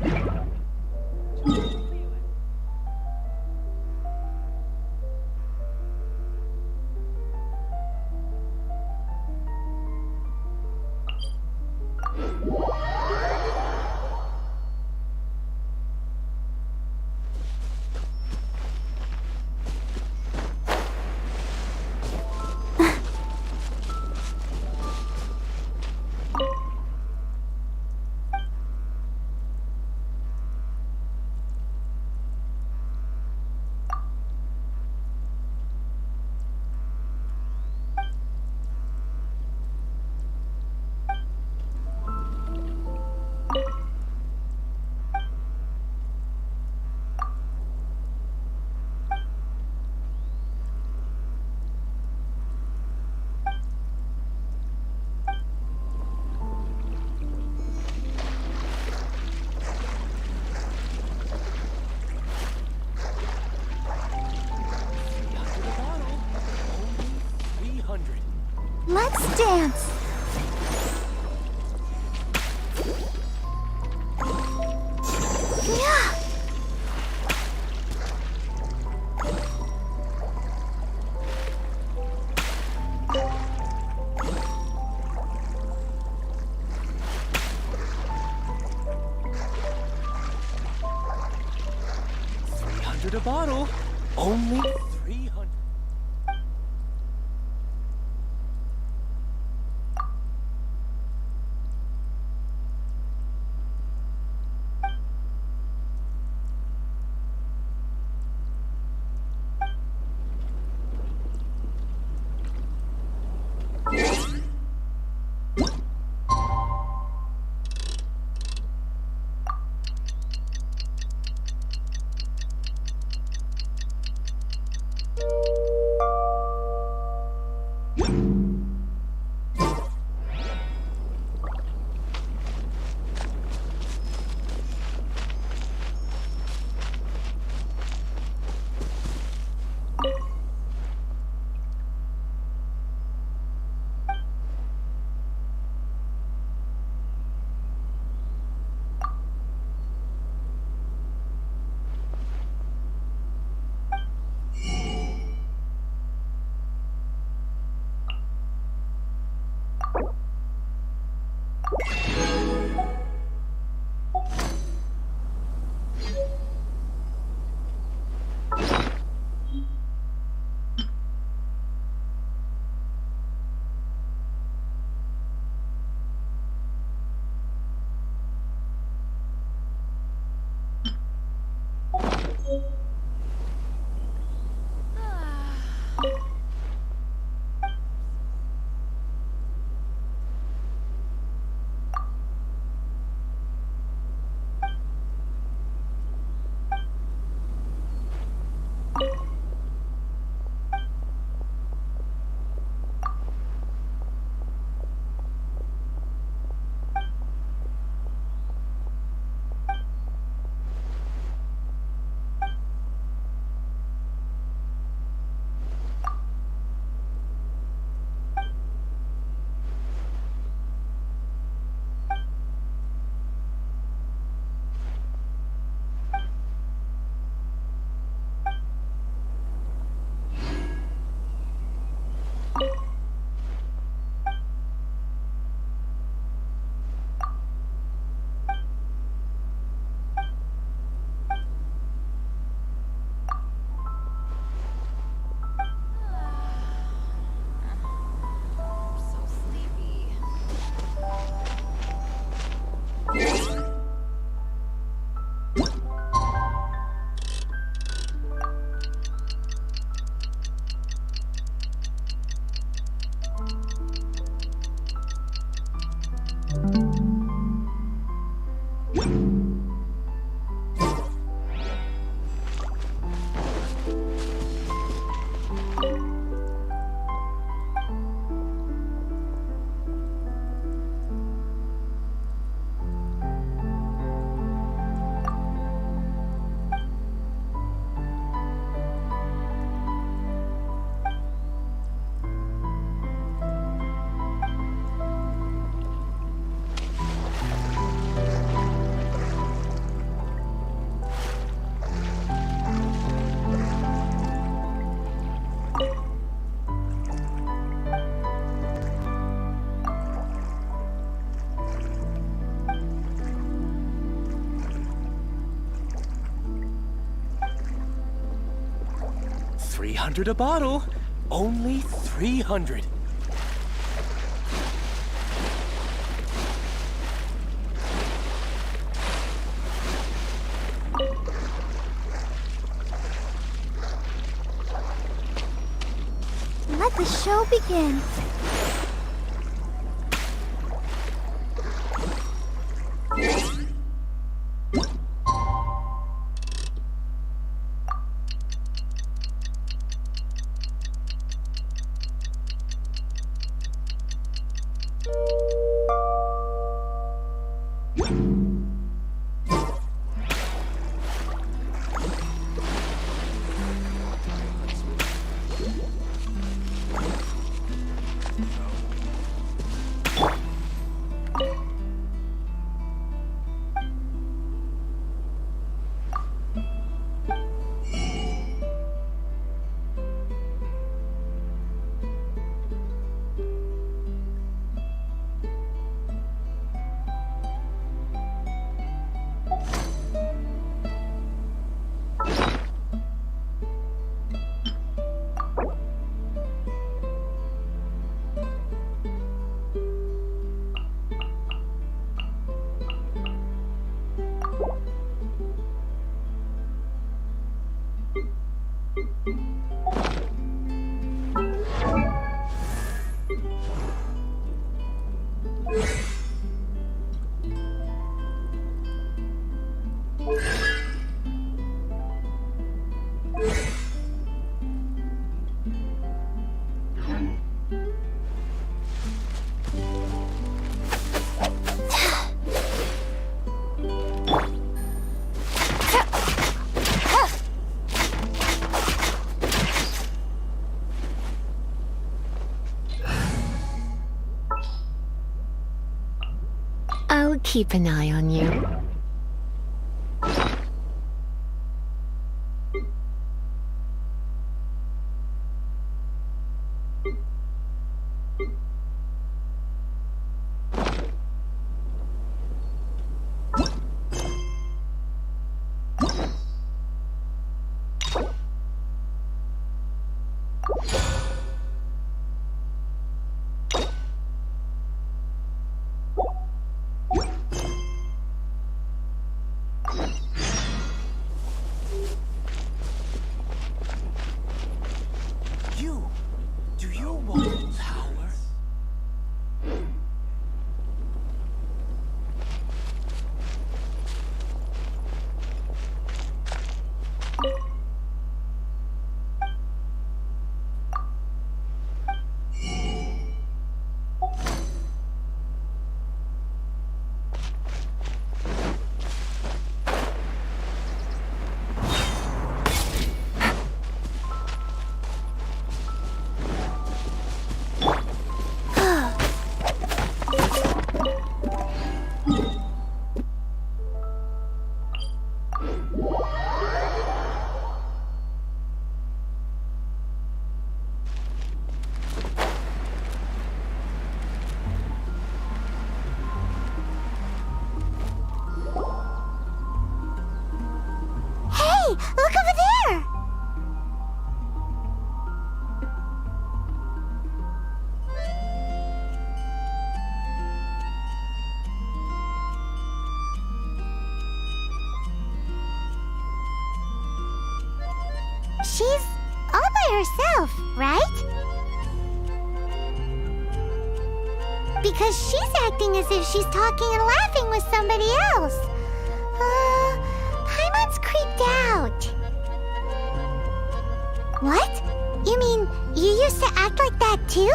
Let's dance! Yeah! $300 a bottle. Only 300. 300 a bottle. Only 300. Let the show begin. I'll keep an eye on you. Do you want power? Look over there! She's all by herself, right? Because she's acting as if she's talking and laughing with somebody else. Paimon's creeped out. What? You mean you used to act like that too?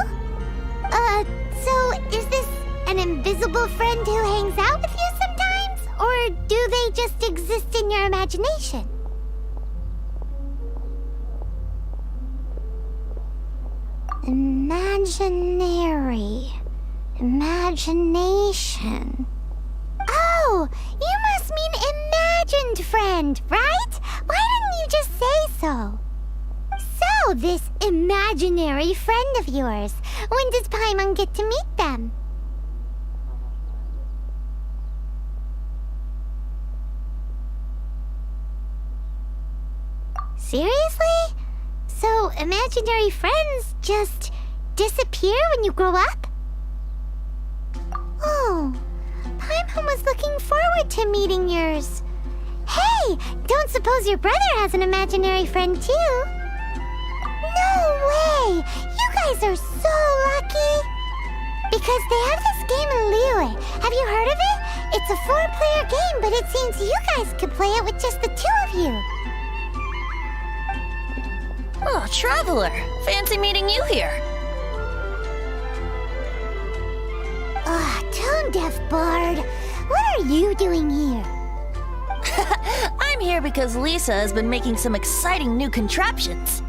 So is this an invisible friend who hangs out with you sometimes? Or do they just exist in your imagination? Imaginary. Imagination. Oh, you must mean imagined friend, right? Why didn't you just say so? So, this imaginary friend of yours, when does Paimon get to meet them? Seriously? So, So, imaginary friends just disappear when you grow up? Oh, Paimon was looking forward to meeting yours. Hey, don't suppose your brother has an imaginary friend too? No way! You guys are so lucky! Because they have this game in Liyue. Have you heard of it? It's a 4-player game, but it seems you guys could play it with just the 2 of you. Oh, Traveler. Fancy meeting you here. Tone deaf bard. What are you doing here? I'm here because Lisa has been making some exciting new contraptions.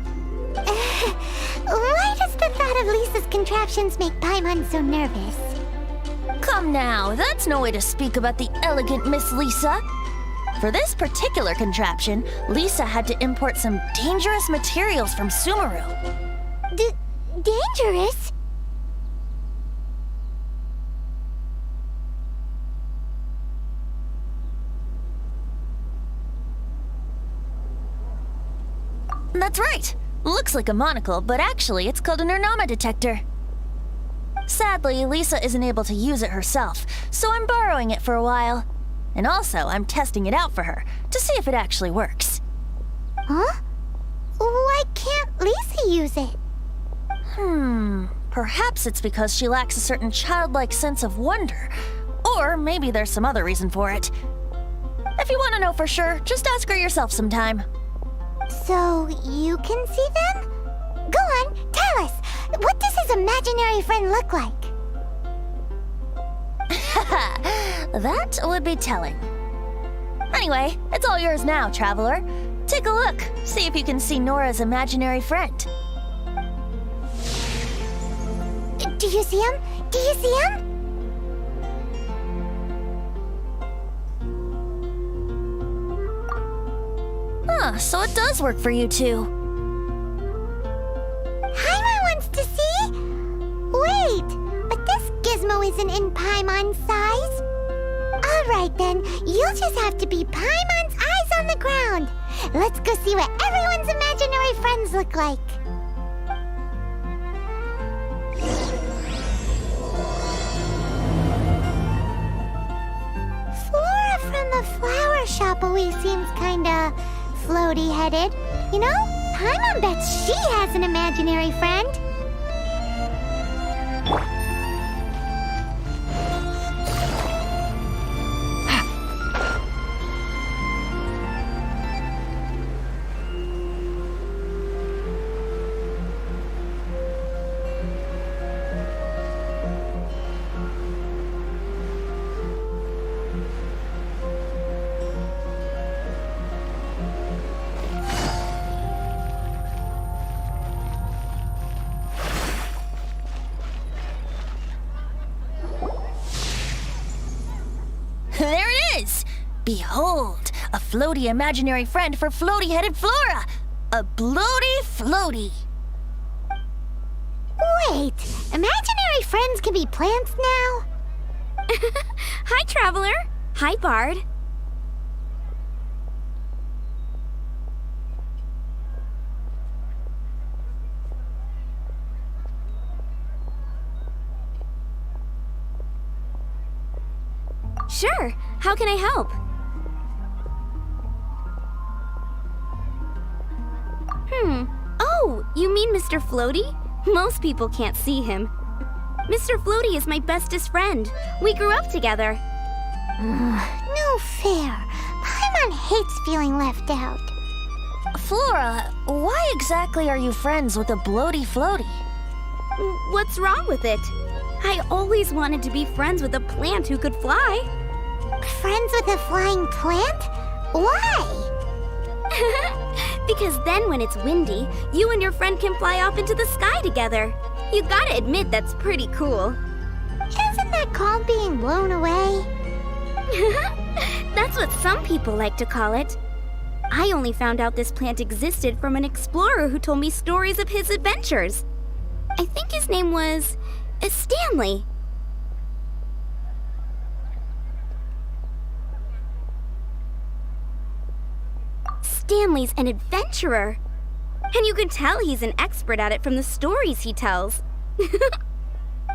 Why does the thought of Lisa's contraptions make Paimon so nervous? Come now, that's no way to speak about the elegant Miss Lisa. For this particular contraption, Lisa had to import some dangerous materials from Sumeru. Dangerous? That's right. Looks like a monocle, but actually it's called an Ernama detector. Sadly, Lisa isn't able to use it herself, so I'm borrowing it for a while. And also, I'm testing it out for her, to see if it actually works. Huh? Why can't Lisa use it? Perhaps it's because she lacks a certain childlike sense of wonder. Or maybe there's some other reason for it. If you want to know for sure, just ask her yourself sometime. So, you can see them? Go on, tell us. What does his imaginary friend look like? That would be telling. Anyway, it's all yours now, Traveler. Take a look. See if you can see Nora's imaginary friend. Do you see him? Do you see him? So it does work for you two. Paimon wants to see? Wait, but this gizmo isn't in Paimon's size. Alright then, you'll just have to be Paimon's eyes on the ground. Let's go see what everyone's imaginary friends look like. Flora from the flower shop always seems kinda floaty-headed. You know, Paimon bets she has an imaginary friend. There it is! Behold, a floaty imaginary friend for floaty-headed Flora! A bloaty floaty! Wait, imaginary friends can be plants now? Hi, Traveler. Hi, Bard. Sure. How can I help? Oh, you mean Mr. Floaty? Most people can't see him. Mr. Floaty is my bestest friend. We grew up together. No fair. Paimon hates feeling left out. Flora, why exactly are you friends with a bloaty floaty? What's wrong with it? I always wanted to be friends with a plant who could fly. Friends with a flying plant? Why? Because then when it's windy, you and your friend can fly off into the sky together. You gotta admit that's pretty cool. Isn't that called being blown away? That's what some people like to call it. I only found out this plant existed from an explorer who told me stories of his adventures. I think his name was Stanley. Stanley's an adventurer. And you can tell he's an expert at it from the stories he tells.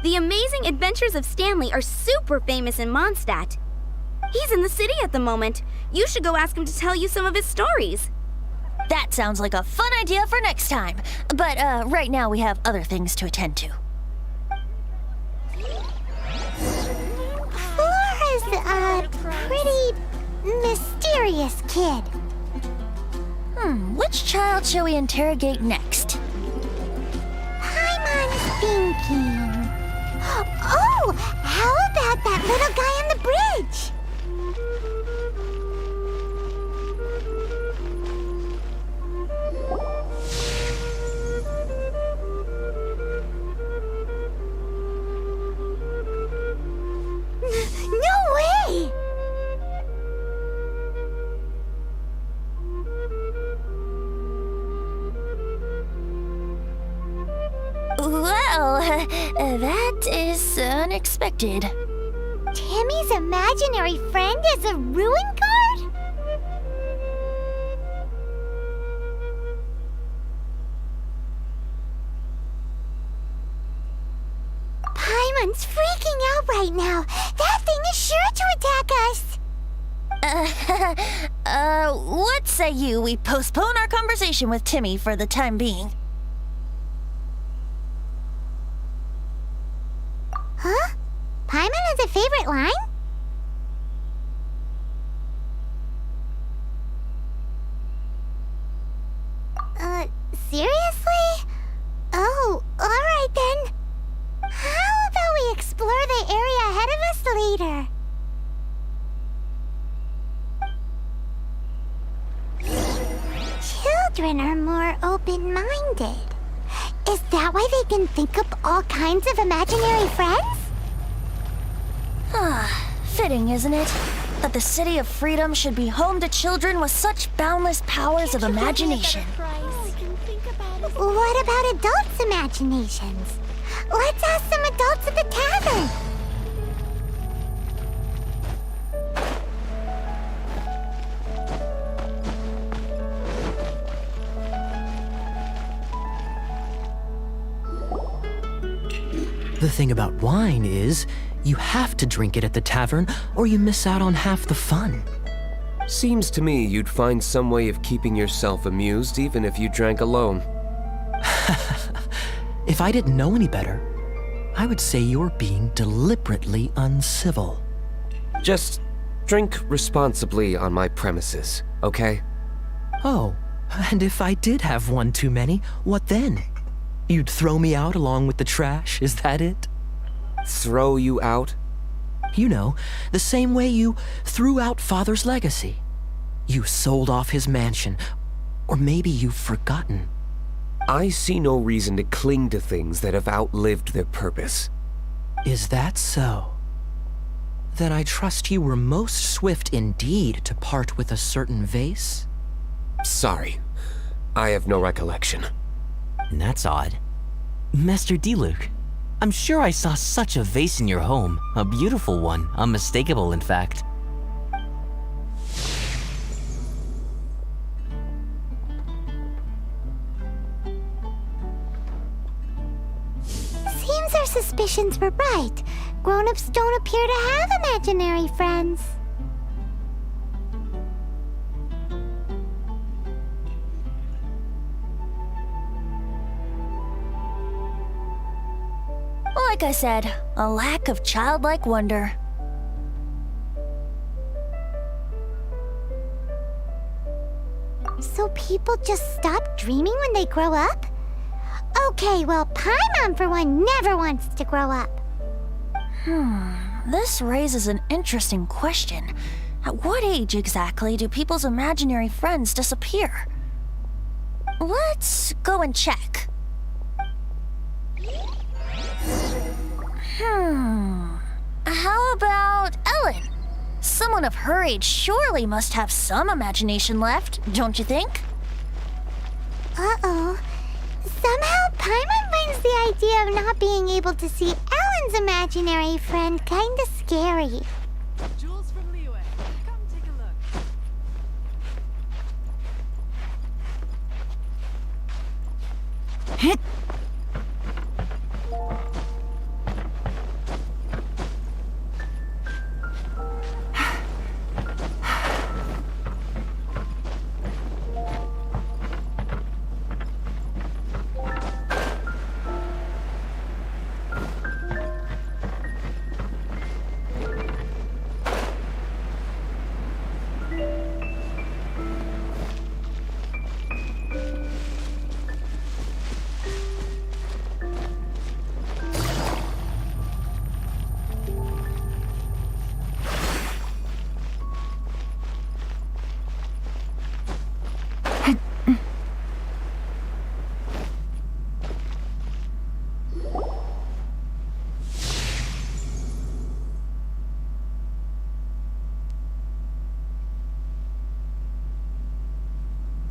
The Amazing Adventures of Stanley are super famous in Mondstadt. He's in the city at the moment. You should go ask him to tell you some of his stories. That sounds like a fun idea for next time. But right now we have other things to attend to. Flora's a pretty mysterious kid. Which child shall we interrogate next? I'm thinking. Oh, how about that little guy on the bridge? No way! Well, that is unexpected. Timmy's imaginary friend is a ruin guard? Paimon's freaking out right now. That thing is sure to attack us. What say you we postpone our conversation with Timmy for the time being? Huh? Paimon has a favorite line? Seriously? Oh, alright then. How about we explore the area ahead of us later? Children are more open-minded. Is that why they can think up all kinds of imaginary friends? Fitting, isn't it? That the City of Freedom should be home to children with such boundless powers of imagination. What about adults' imaginations? Let's ask some adults at the tavern. The thing about wine is, you have to drink it at the tavern or you miss out on half the fun. Seems to me you'd find some way of keeping yourself amused even if you drank alone. If I didn't know any better, I would say you're being deliberately uncivil. Just drink responsibly on my premises, okay? Oh, and if I did have one too many, what then? You'd throw me out along with the trash, is that it? Throw you out? You know, the same way you threw out Father's legacy. You sold off his mansion, or maybe you've forgotten. I see no reason to cling to things that have outlived their purpose. Is that so? Then I trust you were most swift indeed to part with a certain vase? Sorry, I have no recollection. That's odd. Master Diluc, I'm sure I saw such a vase in your home. A beautiful one, unmistakable in fact. Seems our suspicions were right. Grown-ups don't appear to have imaginary friends. Like I said, a lack of childlike wonder. So people just stop dreaming when they grow up? Okay, well, Paimon for one never wants to grow up. This raises an interesting question. At what age exactly do people's imaginary friends disappear? Let's go and check. How about Ellen? Someone of her age surely must have some imagination left, don't you think? Uh-oh. Somehow Paimon finds the idea of not being able to see Ellen's imaginary friend kinda scary. Jules from Liyue, come take a look.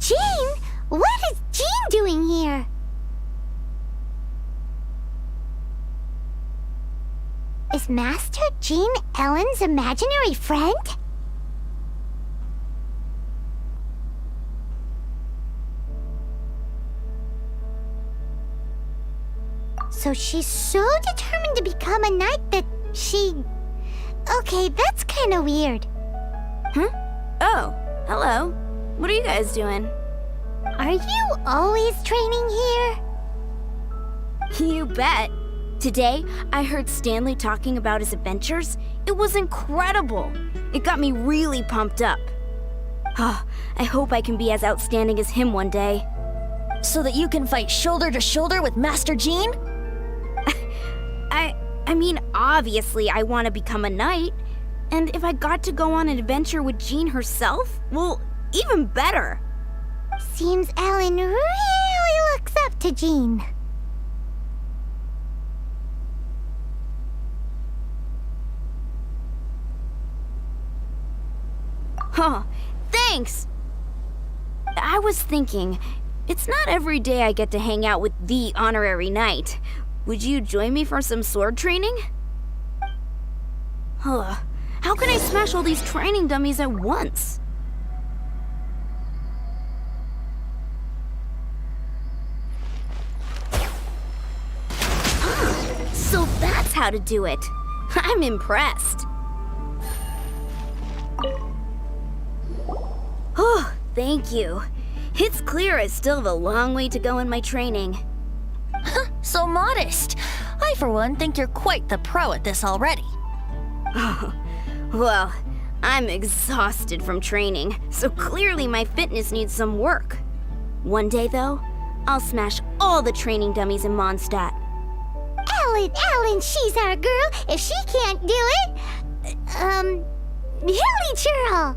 Jean? What is Jean doing here? Is Master Jean Ellen's imaginary friend? So she's so determined to become a knight that she... Okay, that's kinda weird. Huh? Oh, hello. What are you guys doing? Are you always training here? You bet. Today, I heard Stanley talking about his adventures. It was incredible. It got me really pumped up. Oh, I hope I can be as outstanding as him one day. So that you can fight shoulder to shoulder with Master Jean? I mean, obviously I want to become a knight. And if I got to go on an adventure with Jean herself, well, even better. Seems Ellen really looks up to Jean. Huh, thanks! I was thinking, it's not every day I get to hang out with the honorary knight. Would you join me for some sword training? Huh, how can I smash all these training dummies at once? So that's how to do it. I'm impressed. Oh, thank you. It's clear I still have a long way to go in my training. So modest. I, for one, think you're quite the pro at this already. Oh, well, I'm exhausted from training, so clearly my fitness needs some work. One day, though, I'll smash all the training dummies in Mondstadt. Ellen, she's our girl. If she can't do it, Hilly Churl.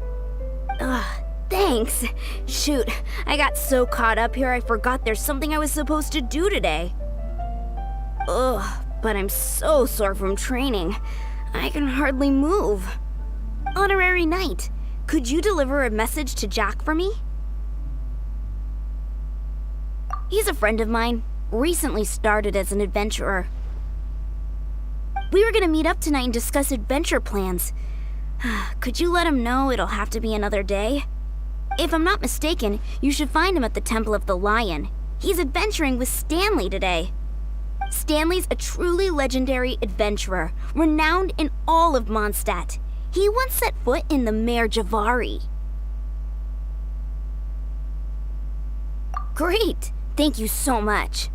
Thanks. Shoot, I got so caught up here I forgot there's something I was supposed to do today. Ugh, but I'm so sore from training. I can hardly move. Honorary Knight, could you deliver a message to Jack for me? He's a friend of mine, recently started as an adventurer. We were gonna meet up tonight and discuss adventure plans. Could you let him know it'll have to be another day? If I'm not mistaken, you should find him at the Temple of the Lion. He's adventuring with Stanley today. Stanley's a truly legendary adventurer, renowned in all of Mondstadt. He once set foot in the Mare Javari. Great! Thank you so much.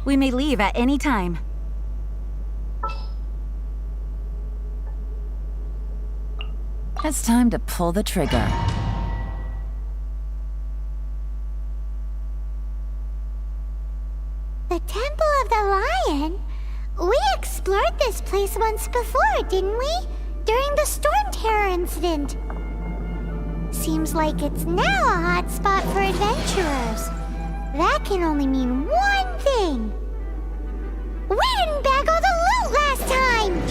We may leave at any time. It's time to pull the trigger. The Temple of the Lion? We explored this place once before, didn't we? During the Storm Terror incident. Seems like it's now a hot spot for adventurers. That can only mean one thing. We didn't bag all the loot last time!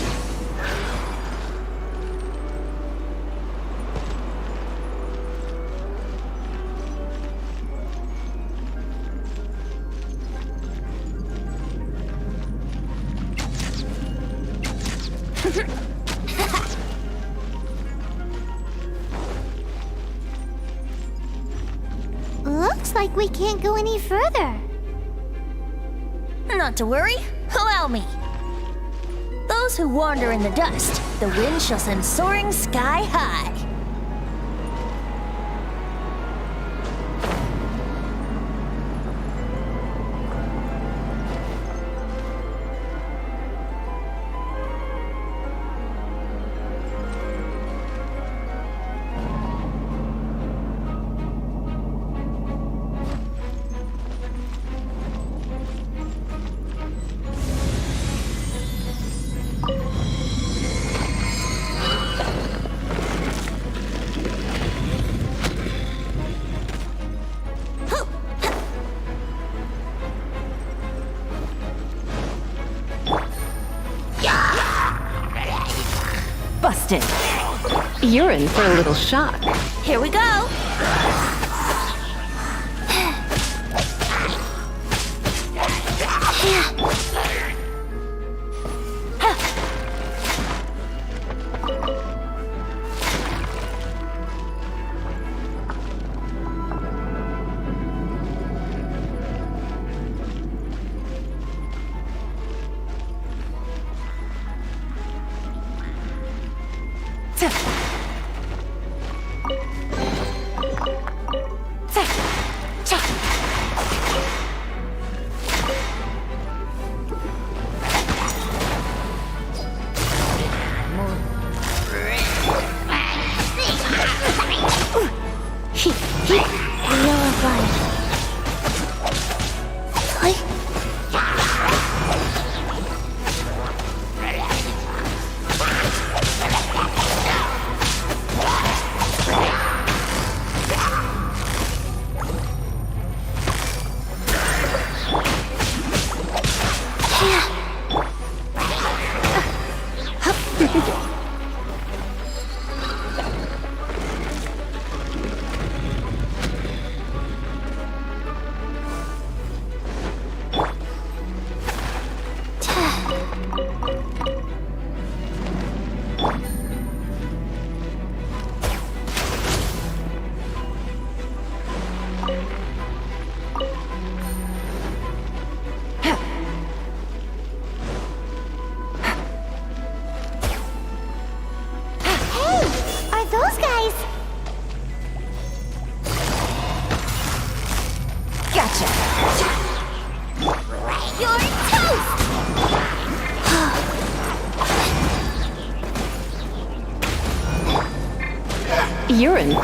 Looks like we can't go any further. Not to worry, allow me. Those who wander in the dust, the wind shall send soaring sky high. Busted. You're in for a little shock. Here we go. You're in.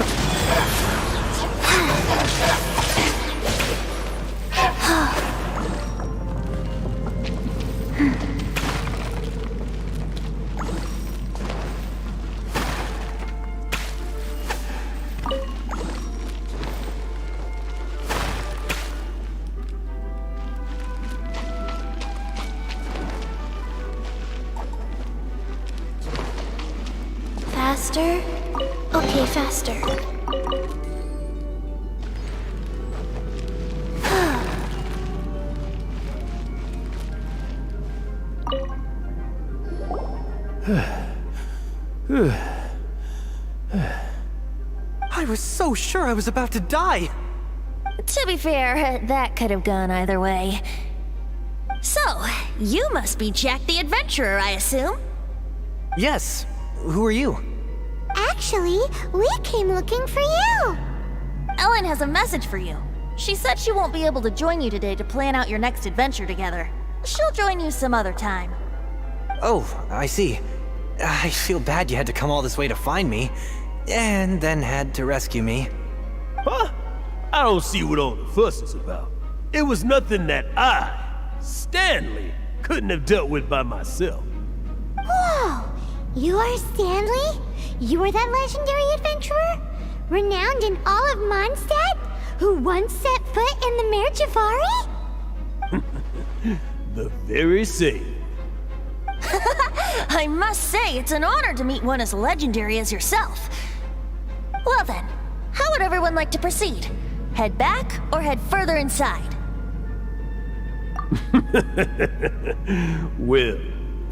Faster? Okay, faster. I was so sure I was about to die. To be fair, that could have gone either way. So, you must be Jack the Adventurer, I assume? Yes. Who are you? Actually, we came looking for you. Ellen has a message for you. She said she won't be able to join you today to plan out your next adventure together. She'll join you some other time. Oh, I see. I feel bad you had to come all this way to find me, and then had to rescue me. Huh? I don't see what all the fuss is about. It was nothing that I, Stanley, couldn't have dealt with by myself. Whoa! You are Stanley? You are that legendary adventurer? Renowned in all of Mondstadt? Who once set foot in the Mare Javari? The very same. I must say, it's an honor to meet one as legendary as yourself. Well then, how would everyone like to proceed? Head back or head further inside? Well,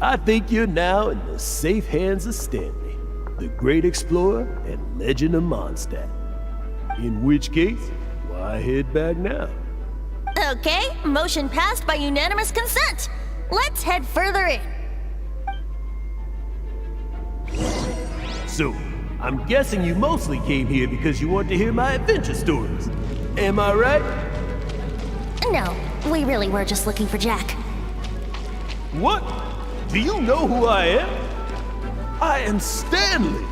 I think you're now in the safe hands of Stanley, the great explorer and legend of Mondstadt. In which case, why head back now? Okay, motion passed by unanimous consent. Let's head further in. So, I'm guessing you mostly came here because you want to hear my adventure stories. Am I right? No, we really were just looking for Jack. What? Do you know who I am? I am Stanley,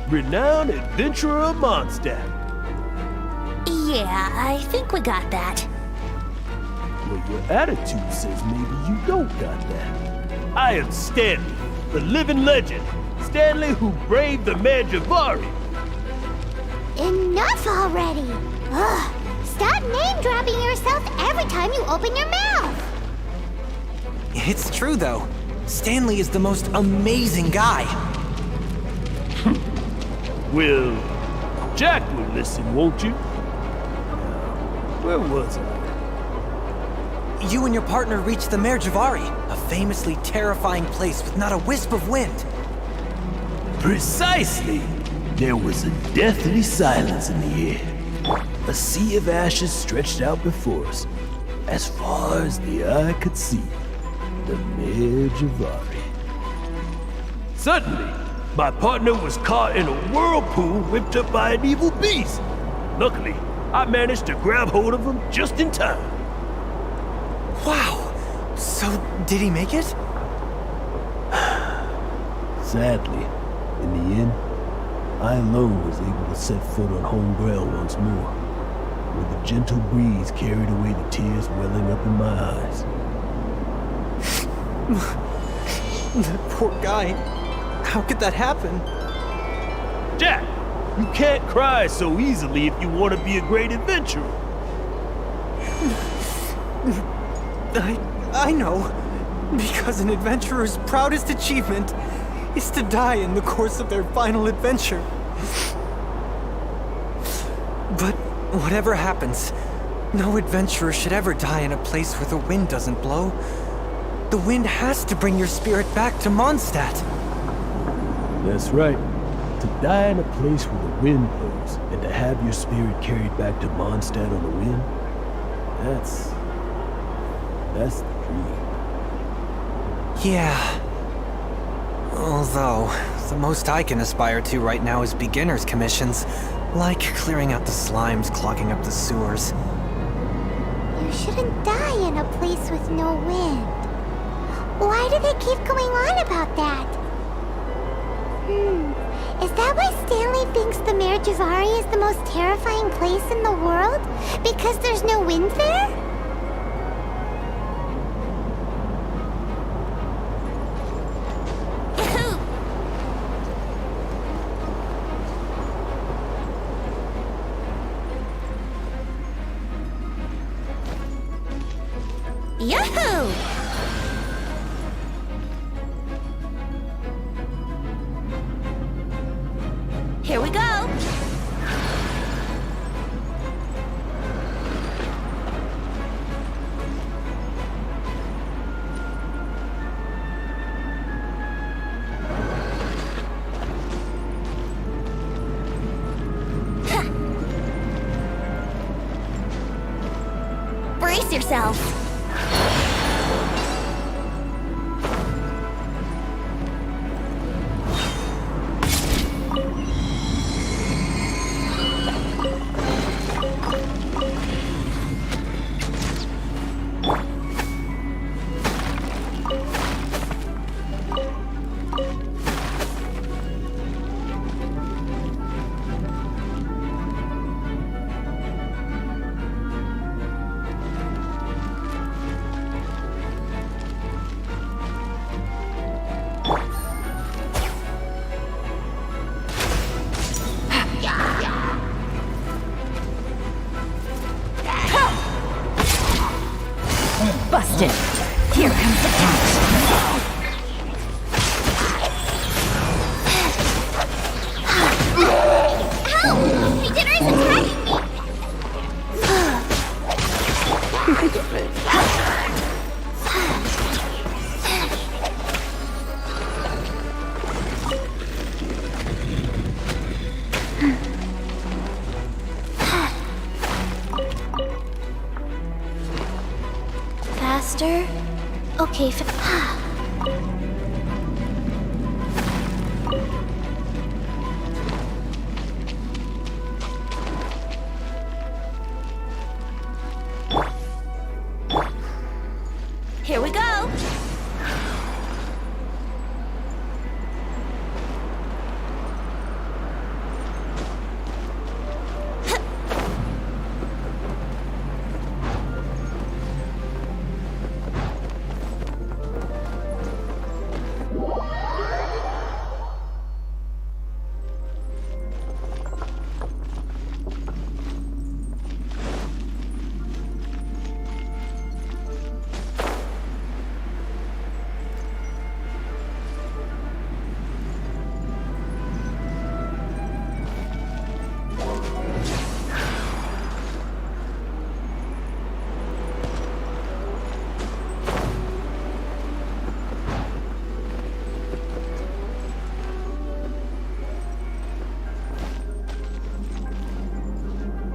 renowned adventurer of Mondstadt. Yeah, I think we got that. Well, your attitude says maybe you don't got that. I am Stanley, the living legend. Stanley who braved the Mare Javari. Enough already! Ugh! Stop name-dropping yourself every time you open your mouth! It's true, though. Stanley is the most amazing guy. Well, Jack will listen, won't you? Where was I? You and your partner reached the Mare Javari, a famously terrifying place with not a wisp of wind. Precisely! There was a deathly silence in the air. A sea of ashes stretched out before us, as far as the eye could see. The Mare Javari. Suddenly, my partner was caught in a whirlpool whipped up by an evil beast. Luckily, I managed to grab hold of him just in time. Wow! So, did he make it? Sadly, in the end, I alone was able to set foot on home ground once more, where the gentle breeze carried away the tears welling up in my eyes. That poor guy. How could that happen? Jack, you can't cry so easily if you want to be a great adventurer. I know. Because an adventurer's proudest achievement is to die in the course of their final adventure. But whatever happens, no adventurer should ever die in a place where the wind doesn't blow. The wind has to bring your spirit back to Mondstadt. That's right. To die in a place where the wind blows, and to have your spirit carried back to Mondstadt on the wind, that's the dream. Yeah. Although, the most I can aspire to right now is beginner's commissions, like clearing out the slimes clogging up the sewers. You shouldn't die in a place with no wind. Why do they keep going on about that? Is that why Stanley thinks the Mare Javari is the most terrifying place in the world? Because there's no wind there? Yahoo! Here we go! Brace yourself! Here comes the catch. Ow! My dinner is attacking me! Faster? Okay, Here we go.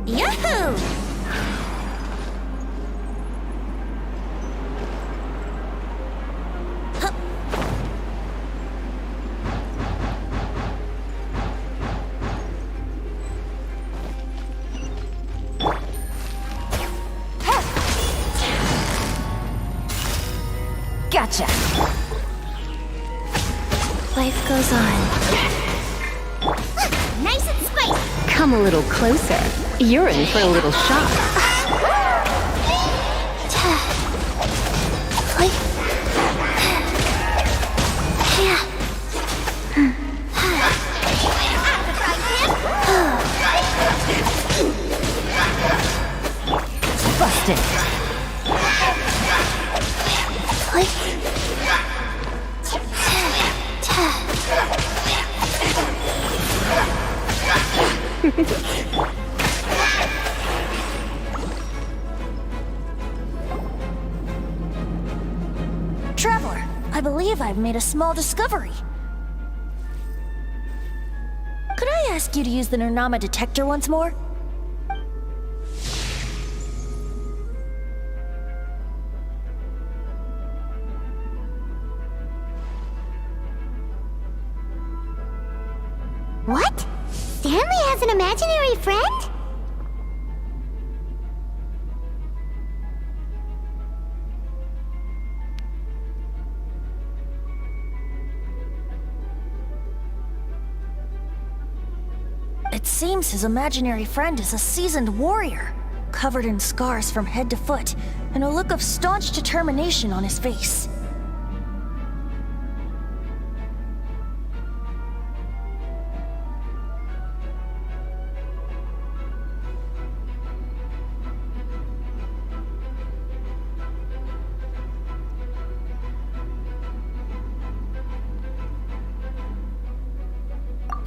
Yahoo! Gotcha. Life goes on. Nice and spicy! Come a little closer. You're in for a little shock. Busted. Traveler, I believe I've made a small discovery. Could I ask you to use the Nernama detector once more? What? Stanley has an imaginary friend? It seems his imaginary friend is a seasoned warrior, covered in scars from head to foot, and a look of staunch determination on his face.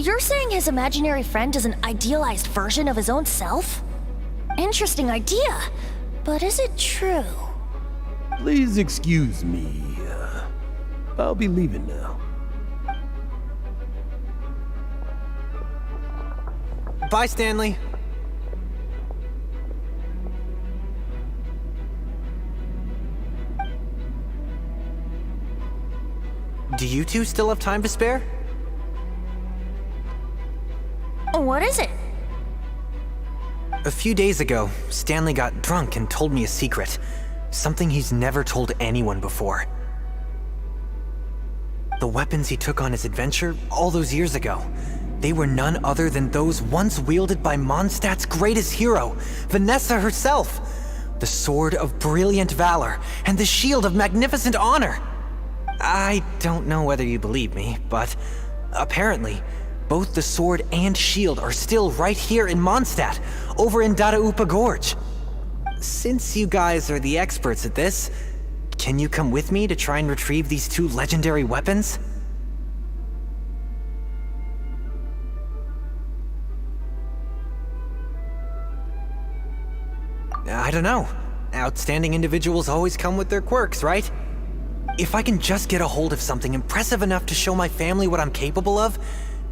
You're saying his imaginary friend is an idealized version of his own self? Interesting idea, but is it true? Please excuse me. I'll be leaving now. Bye, Stanley. Do you two still have time to spare? What is it? A few days ago, Stanley got drunk and told me a secret. Something he's never told anyone before. The weapons he took on his adventure all those years ago, they were none other than those once wielded by Mondstadt's greatest hero, Vanessa herself. The sword of brilliant valor and the shield of magnificent honor. I don't know whether you believe me, but apparently, both the sword and shield are still right here in Mondstadt, over in Dadaupa Gorge. Since you guys are the experts at this, Can you come with me to try and retrieve these two legendary weapons? I don't know. Outstanding individuals always come with their quirks, right? If I can just get a hold of something impressive enough to show my family what I'm capable of,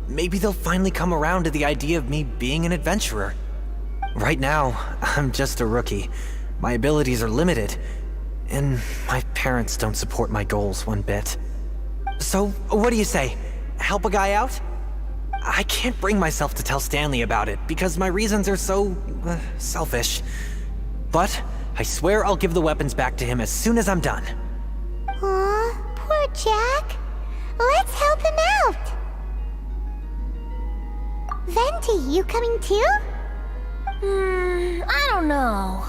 maybe they'll finally come around to the idea of me being an adventurer. Right now, I'm just a rookie. My abilities are limited, and my parents don't support my goals one bit. So, what do you say? Help a guy out? I can't bring myself to tell Stanley about it because my reasons are so selfish. But I swear I'll give the weapons back to him as soon as I'm done. Aw, poor Jack. Let's help him out. Venti, you coming too? I don't know.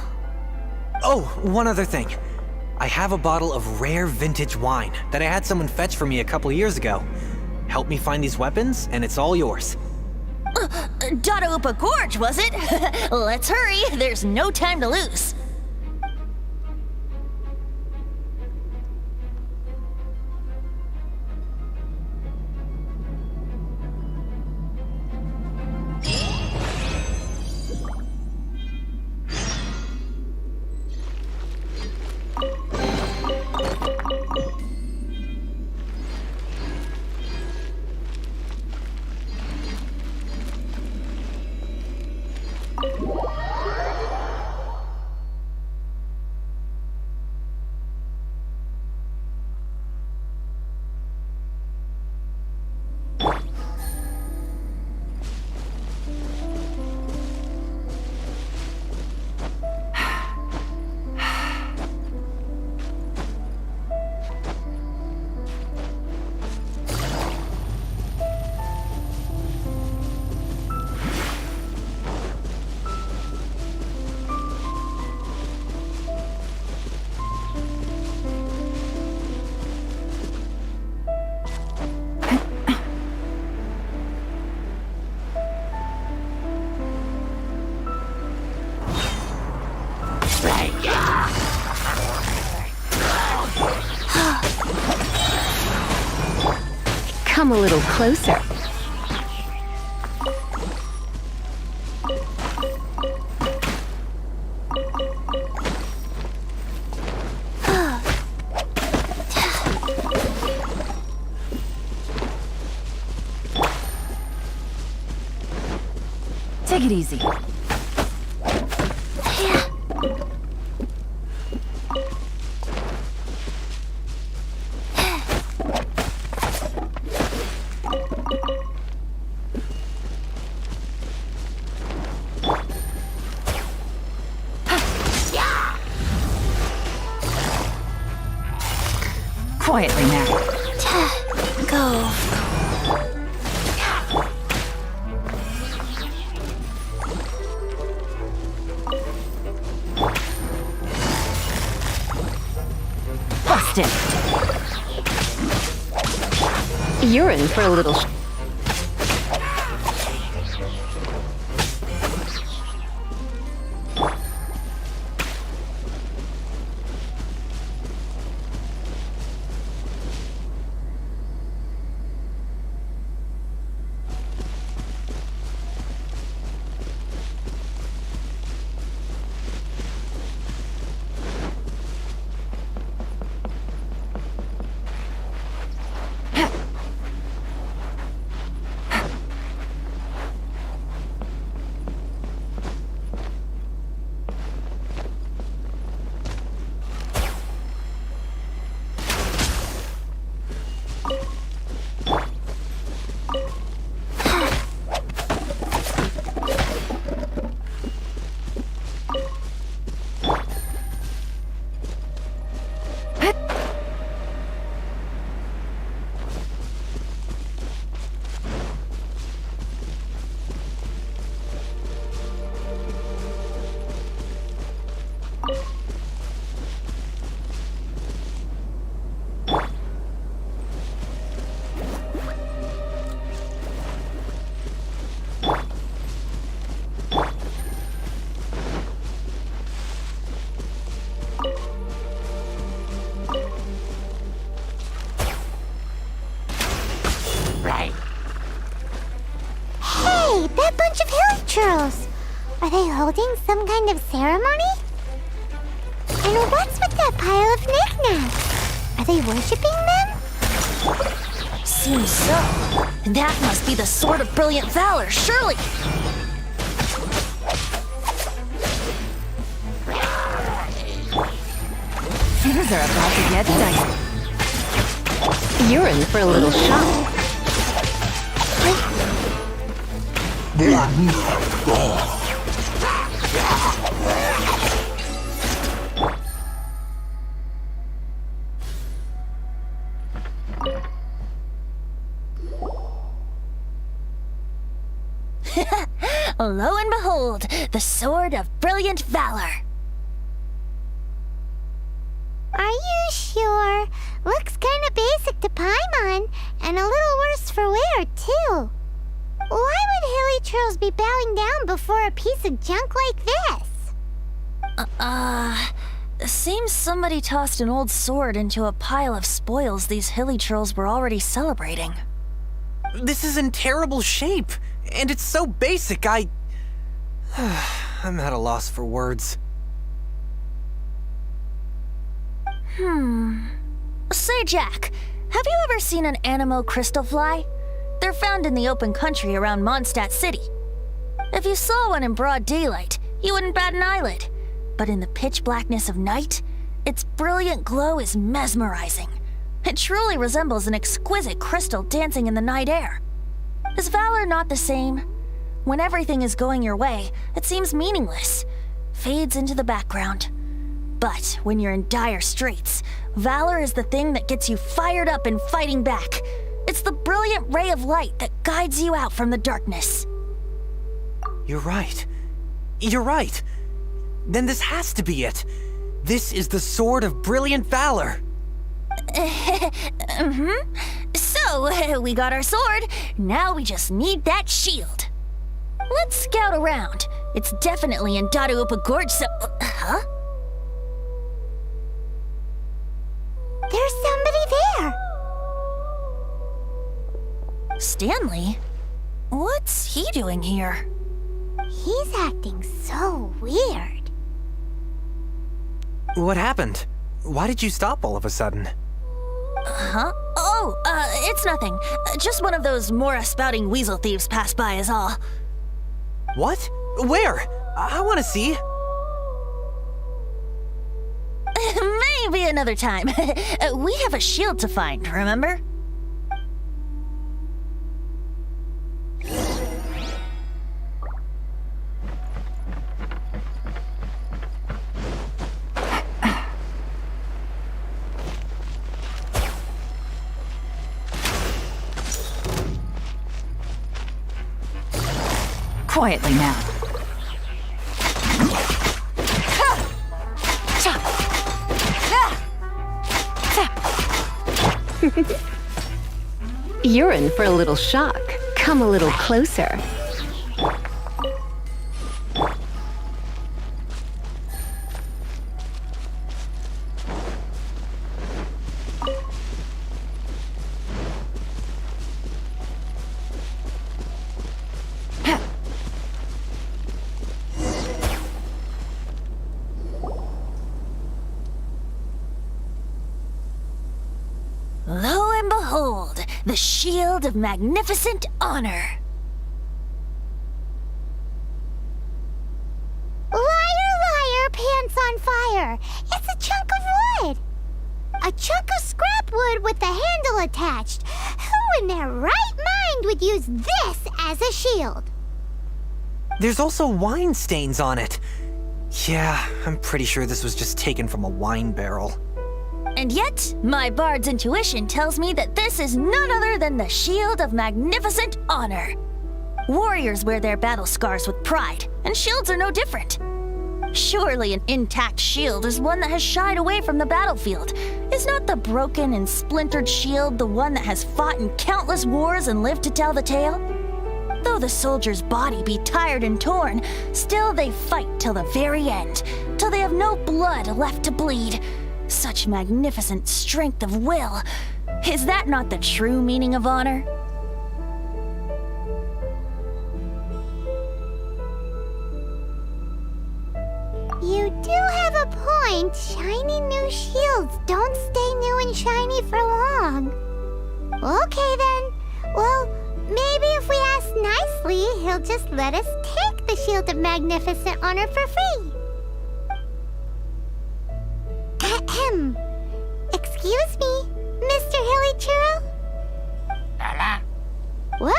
Oh, one other thing. I have a bottle of rare vintage wine that I had someone fetch for me a couple years ago. Help me find these weapons, and it's all yours. Dadaupa Gorge, was it? Let's hurry, there's no time to lose. Come a little closer. Take it easy. Quietly now. Go. Busted. You're in for a little churls. Are they holding some kind of ceremony? And what's with that pile of knickknacks? Are they worshipping them? Seems so. That must be the Sword of Brilliant Valor, surely! Things are about to get dicey. You're in for a little shock. Lo and behold, the Sword of Brilliant Valor. Are you sure? Looks kinda basic to Paimon, and a little worse for wear, too. Why would Hilly Churls be bowing down before a piece of junk like this? Seems somebody tossed an old sword into a pile of spoils these Hilly Churls were already celebrating. This is in terrible shape, and it's so basic, I'm at a loss for words. Say, Jack, have you ever seen an Anemo crystal fly? They're found in the open country around Mondstadt City. If you saw one in broad daylight, you wouldn't bat an eyelid. But in the pitch blackness of night, its brilliant glow is mesmerizing. It truly resembles an exquisite crystal dancing in the night air. Is valor not the same? When everything is going your way, it seems meaningless, fades into the background. But when you're in dire straits, valor is the thing that gets you fired up and fighting back. It's the brilliant ray of light that guides you out from the darkness. You're right. You're right. Then this has to be it. This is the Sword of Brilliant Valor. So, we got our sword. Now we just need that shield. Let's scout around. It's definitely in Dadaupa Gorge, so... Huh? There's somebody there! Stanley? What's he doing here? He's acting so weird. What happened? Why did you stop all of a sudden? Huh? Oh, it's nothing. Just one of those Mora-spouting weasel thieves passed by is all. What? Where? I want to see. Maybe another time. We have a shield to find, remember? Quietly now. You're in for a little shock. Come a little closer. Lo and behold, the shield of magnificent honor. Liar, liar, pants on fire! It's a chunk of wood! A chunk of scrap wood with the handle attached. Who in their right mind would use this as a shield? There's also wine stains on it. Yeah, I'm pretty sure this was just taken from a wine barrel. And yet, my bard's intuition tells me that this is none other than the shield of magnificent honor. Warriors wear their battle scars with pride, and shields are no different. Surely an intact shield is one that has shied away from the battlefield. Is not the broken and splintered shield the one that has fought in countless wars and lived to tell the tale? Though the soldier's body be tired and torn, still they fight till the very end, till they have no blood left to bleed. Such magnificent strength of will. Is that not the true meaning of honor? point. Shiny new shields don't stay new and shiny for long. Okay then. Well, maybe if we ask nicely, he'll just let us take the Shield of Magnificent Honor for free. Ahem. Excuse me, Mr. Hilly Churl? Well,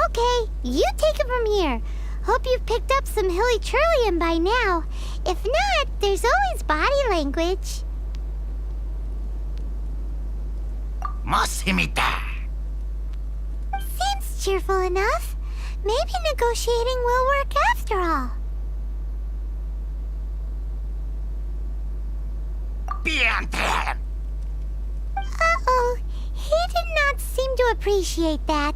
okay. You take it from here. Hope you've picked up some Hilly Churlian by now. If not, there's always body language. Mosimita. Seems cheerful enough. Maybe negotiating will work after all. Uh-oh. He did not seem to appreciate that.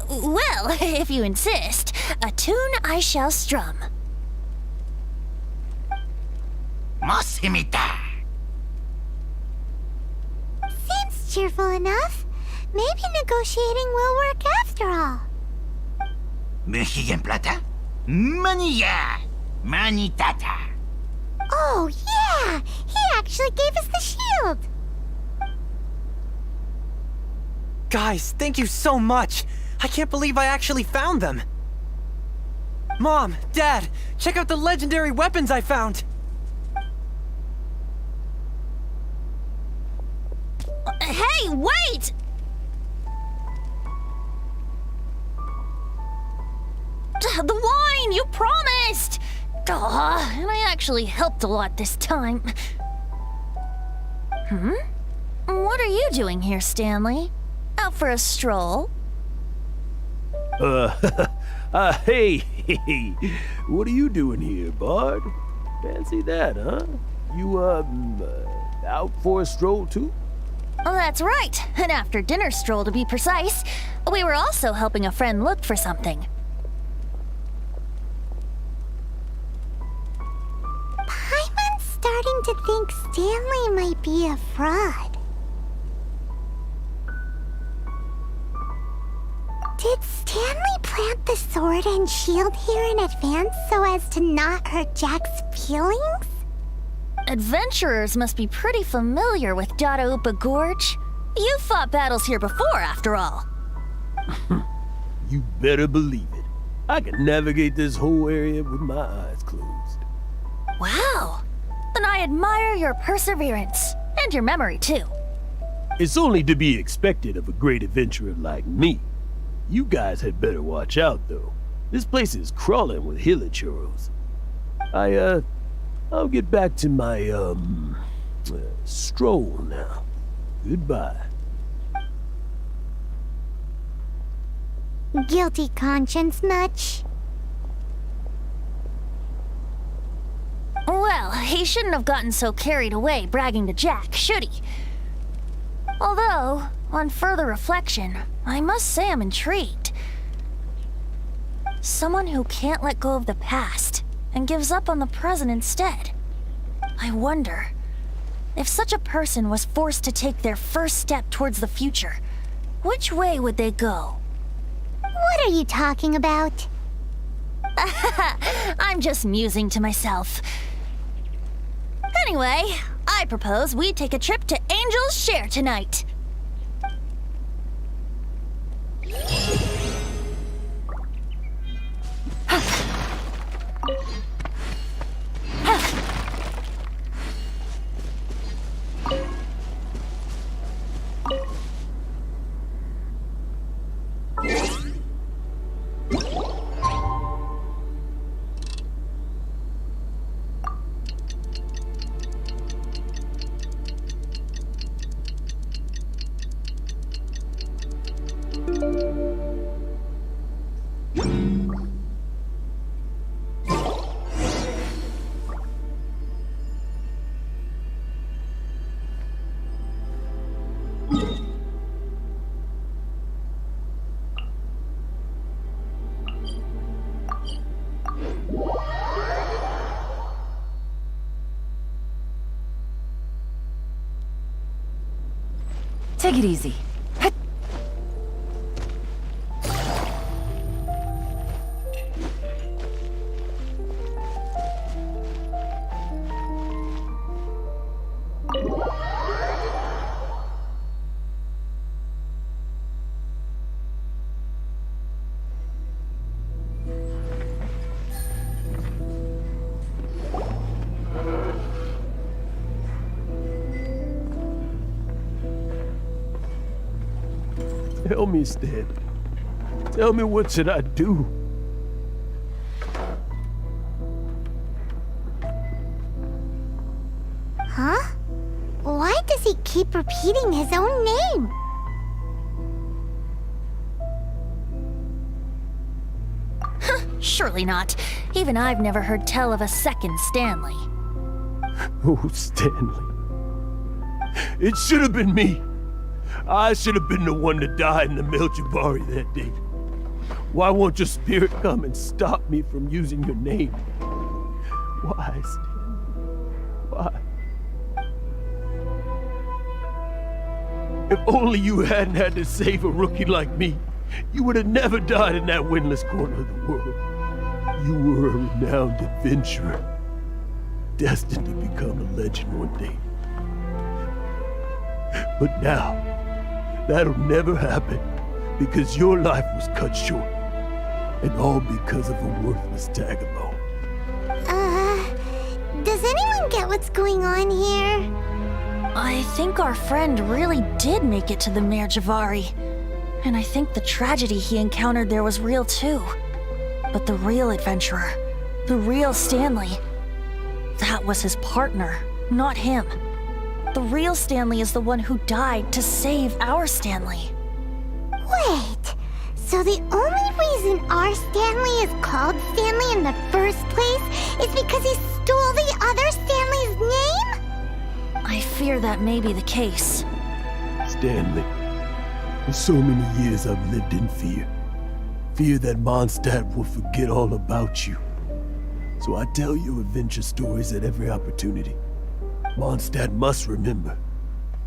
Well, if you insist, a tune I shall strum. Mosimita. Seems cheerful enough. Maybe negotiating will work after all. Mexican plata? Manilla. Manitata. Oh, yeah! He actually gave us the shield! Guys, thank you so much! I can't believe I actually found them! Mom, Dad, check out the legendary weapons I found! Hey, wait! The wine, you promised! And I actually helped a lot this time. What are you doing here, Stanley? Out for a stroll? Hey, what are you doing here, Bard? Fancy that, huh? You, out for a stroll too? Oh, that's right. An after-dinner stroll, to be precise. We were also helping a friend look for something. Paimon's starting to think Stanley might be a fraud. Did Stanley plant the sword and shield here in advance so as to not hurt Jack's feelings? Adventurers must be pretty familiar with Dadaupa Gorge. You fought battles here before, after all. You better believe it. I can navigate this whole area with my eyes closed. Wow. Then I admire your perseverance. And your memory, too. It's only to be expected of a great adventurer like me. You guys had better watch out, though. This place is crawling with hilichurros. I'll get back to my, stroll now. Goodbye. Guilty conscience much? Well, he shouldn't have gotten so carried away bragging to Jack, should he? Although, on further reflection, I must say I'm intrigued. Someone who can't let go of the past and gives up on the present instead. I wonder, if such a person was forced to take their first step towards the future, which way would they go? What are you talking about? I'm just musing to myself. Anyway, I propose we take a trip to Angel's Share tonight. Take it easy. Tell me, Stanley. Tell me, what should I do? Huh? Why does he keep repeating his own name? Surely not. Even I've never heard tell of a second Stanley. Oh, Stanley. It should have been me. I should have been the one to die in the Melchivari that day. Why won't your spirit come and stop me from using your name? Why, Stanley? Why? If only you hadn't had to save a rookie like me, you would have never died in that windless corner of the world. You were a renowned adventurer, destined to become a legend one day. But now, that'll never happen, because your life was cut short, and all because of a worthless tagabone. Does anyone get what's going on here? I think our friend really did make it to the Mirjavari. And I think the tragedy he encountered there was real too. But the real adventurer, the real Stanley, that was his partner, not him. The real Stanley is the one who died to save our Stanley. Wait, so the only reason our Stanley is called Stanley in the first place is because he stole the other Stanley's name? I fear that may be the case. Stanley, for so many years I've lived in fear. Fear that Mondstadt will forget all about you. So I tell you adventure stories at every opportunity. Mondstadt must remember.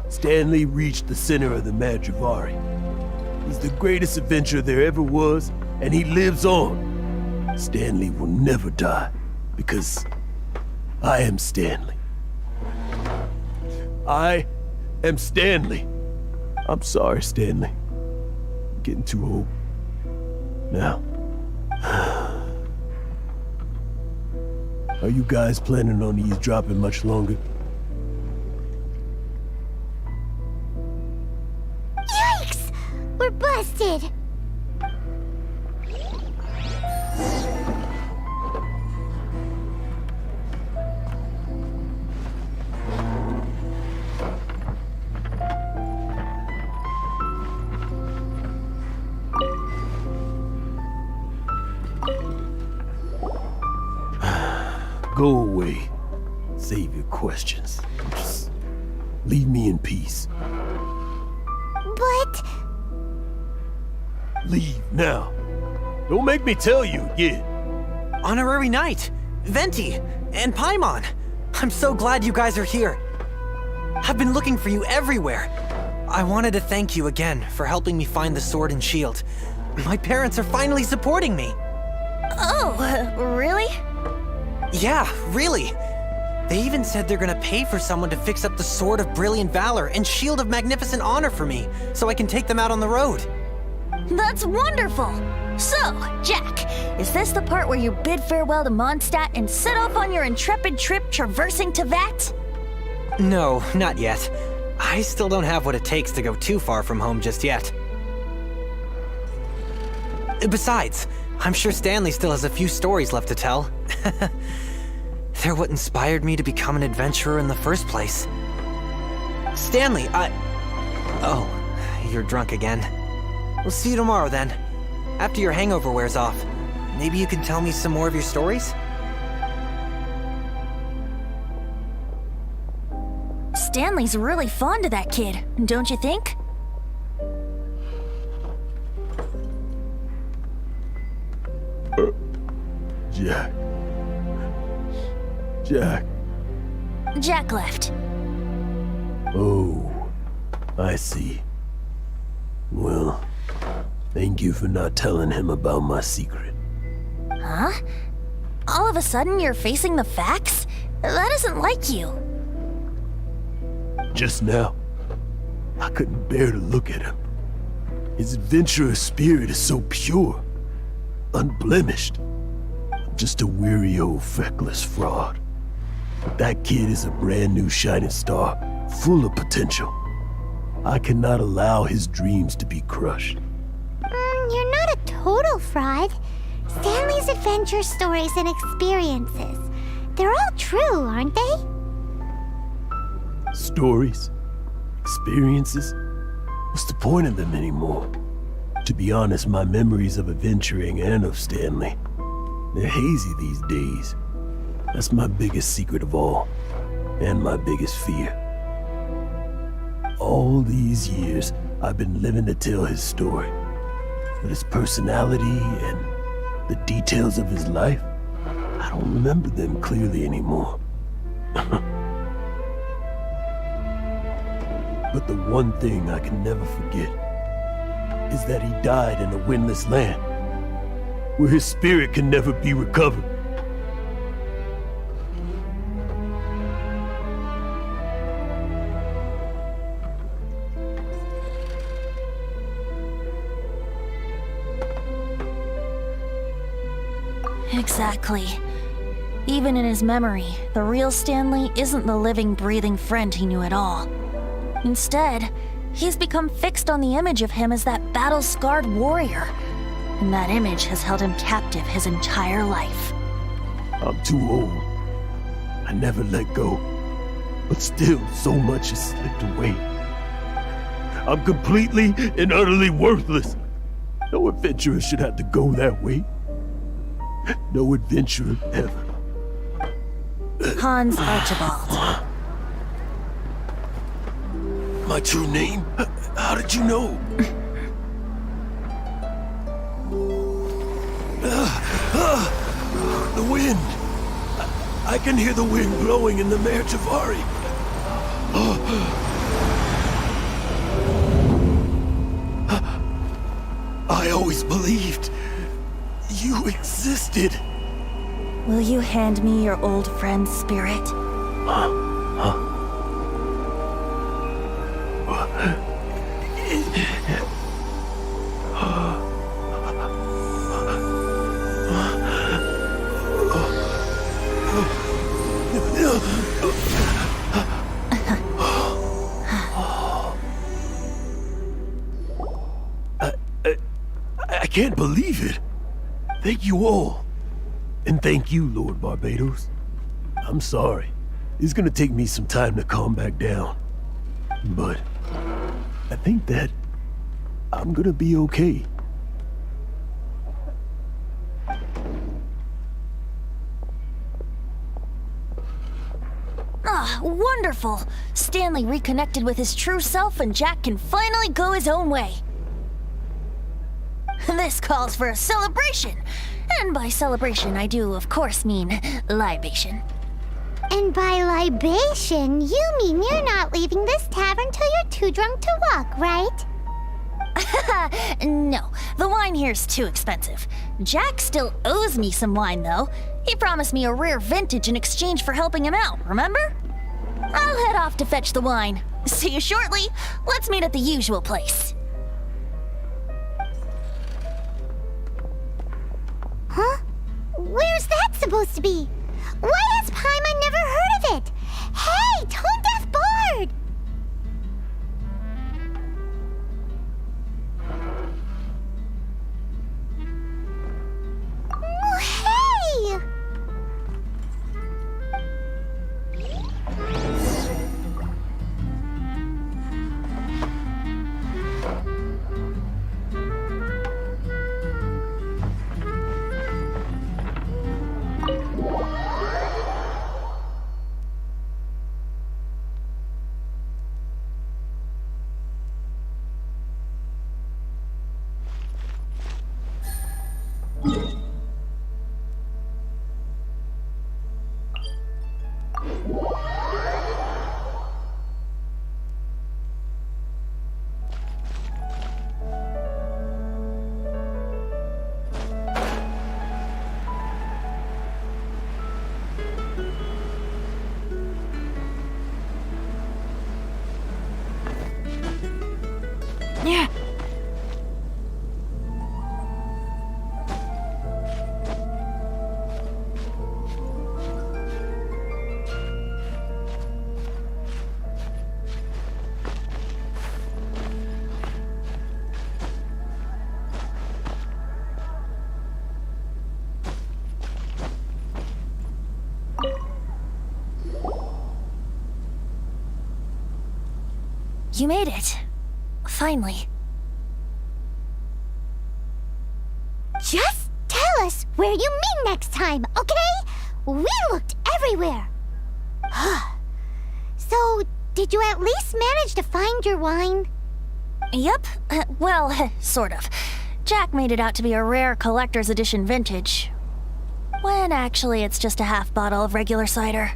Stanley reached the center of the Madrivari. He's the greatest adventurer there ever was, and he lives on. Stanley will never die, because I am Stanley. I am Stanley. I'm sorry, Stanley. I'm getting too old. Now. Are you guys planning on eavesdropping much longer? Yikes! We're busted! Go away. Save your questions. Just leave me in peace. But... Leave now. Don't make me tell you again. Honorary Knight, Venti, and Paimon. I'm so glad you guys are here. I've been looking for you everywhere. I wanted to thank you again for helping me find the sword and shield. My parents are finally supporting me. Oh, really? Yeah, really. They even said they're gonna pay for someone to fix up the Sword of Brilliant Valor and Shield of Magnificent Honor for me, so I can take them out on the road. That's wonderful! So, Jack, is this the part where you bid farewell to Mondstadt and set off on your intrepid trip traversing Tevat? No, not yet. I still don't have what it takes to go too far from home just yet. Besides, I'm sure Stanley still has a few stories left to tell. They're what inspired me to become an adventurer in the first place. Stanley, Oh, you're drunk again. We'll see you tomorrow then. After your hangover wears off. Maybe you can tell me some more of your stories? Stanley's really fond of that kid, don't you think? Jack. Jack. Jack left. Oh, I see. Well, thank you for not telling him about my secret. Huh? All of a sudden you're facing the facts? That isn't like you. Just now, I couldn't bear to look at him. His adventurous spirit is so pure, unblemished. I'm just a weary old feckless fraud. But that kid is a brand new shining star, full of potential. I cannot allow his dreams to be crushed. You're not a total fraud. Stanley's adventure stories and experiences, they're all true, aren't they? Stories? Experiences? What's the point of them anymore? To be honest, my memories of adventuring and of Stanley, they're hazy these days. That's my biggest secret of all, and my biggest fear. All these years, I've been living to tell his story. But his personality and the details of his life, I don't remember them clearly anymore. But the one thing I can never forget is that he died in a windless land, where his spirit can never be recovered. Exactly. Even in his memory, the real Stanley isn't the living, breathing friend he knew at all. Instead, he's become fixed on the image of him as that battle-scarred warrior. And that image has held him captive his entire life. I'm too old. I never let go. But still, so much has slipped away. I'm completely and utterly worthless. No adventurer should have to go that way. No adventurer ever. Hans Archibald. My true name? How did you know? The wind. I can hear the wind blowing in the Mare Tavari. I always believed you existed. Will you hand me your old friend's spirit? I can't believe it. Thank you all. And thank you, Lord Barbados. I'm sorry. It's gonna take me some time to calm back down. But I think that I'm gonna be okay. Ah, wonderful! Stanley reconnected with his true self and Jack can finally go his own way. This calls for a celebration. And by celebration, I do, of course, mean libation. And by libation, you mean you're not leaving this tavern till you're too drunk to walk, right? No, the wine here's too expensive. Jack still owes me some wine, though. He promised me a rare vintage in exchange for helping him out, remember? I'll head off to fetch the wine. See you shortly. Let's meet at the usual place. Huh? Where's that supposed to be? Why has Paimon never heard of it? Hey, Tone Deaf Bard! Oh, hey! Yeah. You made it. Finally. Just tell us where you meet next time, okay? We looked everywhere. So, did you at least manage to find your wine? Yep. Well, sort of. Jack made it out to be a rare collector's edition vintage, when actually it's just a half bottle of regular cider.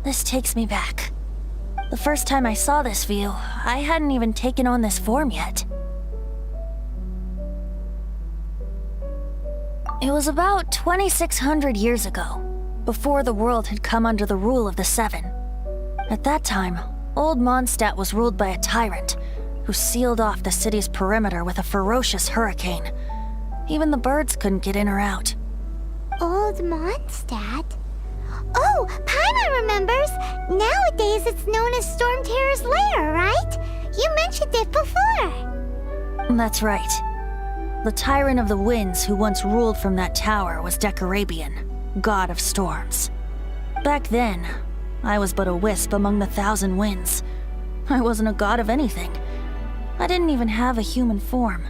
This takes me back. The first time I saw this view, I hadn't even taken on this form yet. It was about 2,600 years ago, before the world had come under the rule of the Seven. At that time, Old Mondstadt was ruled by a tyrant who sealed off the city's perimeter with a ferocious hurricane. Even the birds couldn't get in or out. Old Mondstadt? Oh, Paimon remembers! Nowadays it's known as Storm Terror's lair, right? You mentioned it before. That's right. The Tyrant of the Winds who once ruled from that tower was Decarabian, god of storms. Back then, I was but a wisp among the thousand winds. I wasn't a god of anything. I didn't even have a human form.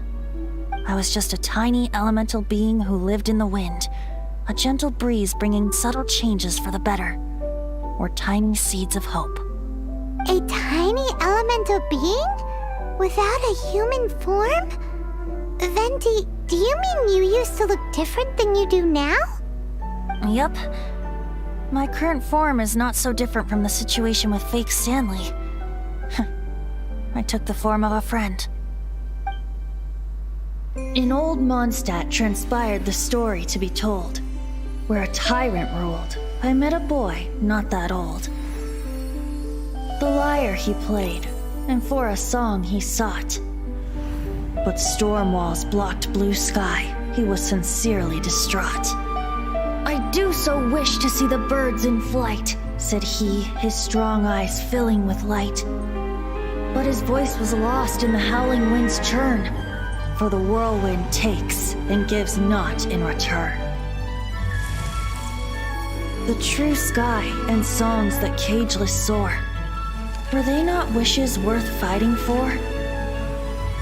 I was just a tiny elemental being who lived in the wind, a gentle breeze bringing subtle changes for the better, or tiny seeds of hope. A tiny elemental being? Without a human form? Then do you mean you used to look different than you do now? Yep. My current form is not so different from the situation with fake Stanley. I took the form of a friend. In Old Mondstadt transpired the story to be told. Where a tyrant ruled, I met a boy not that old. The lyre he played, and for a song he sought. But storm walls blocked blue sky, he was sincerely distraught. I do so wish to see the birds in flight, said he, his strong eyes filling with light. But his voice was lost in the howling wind's churn, for the whirlwind takes and gives not in return. The true sky and songs that cageless soar, were they not wishes worth fighting for?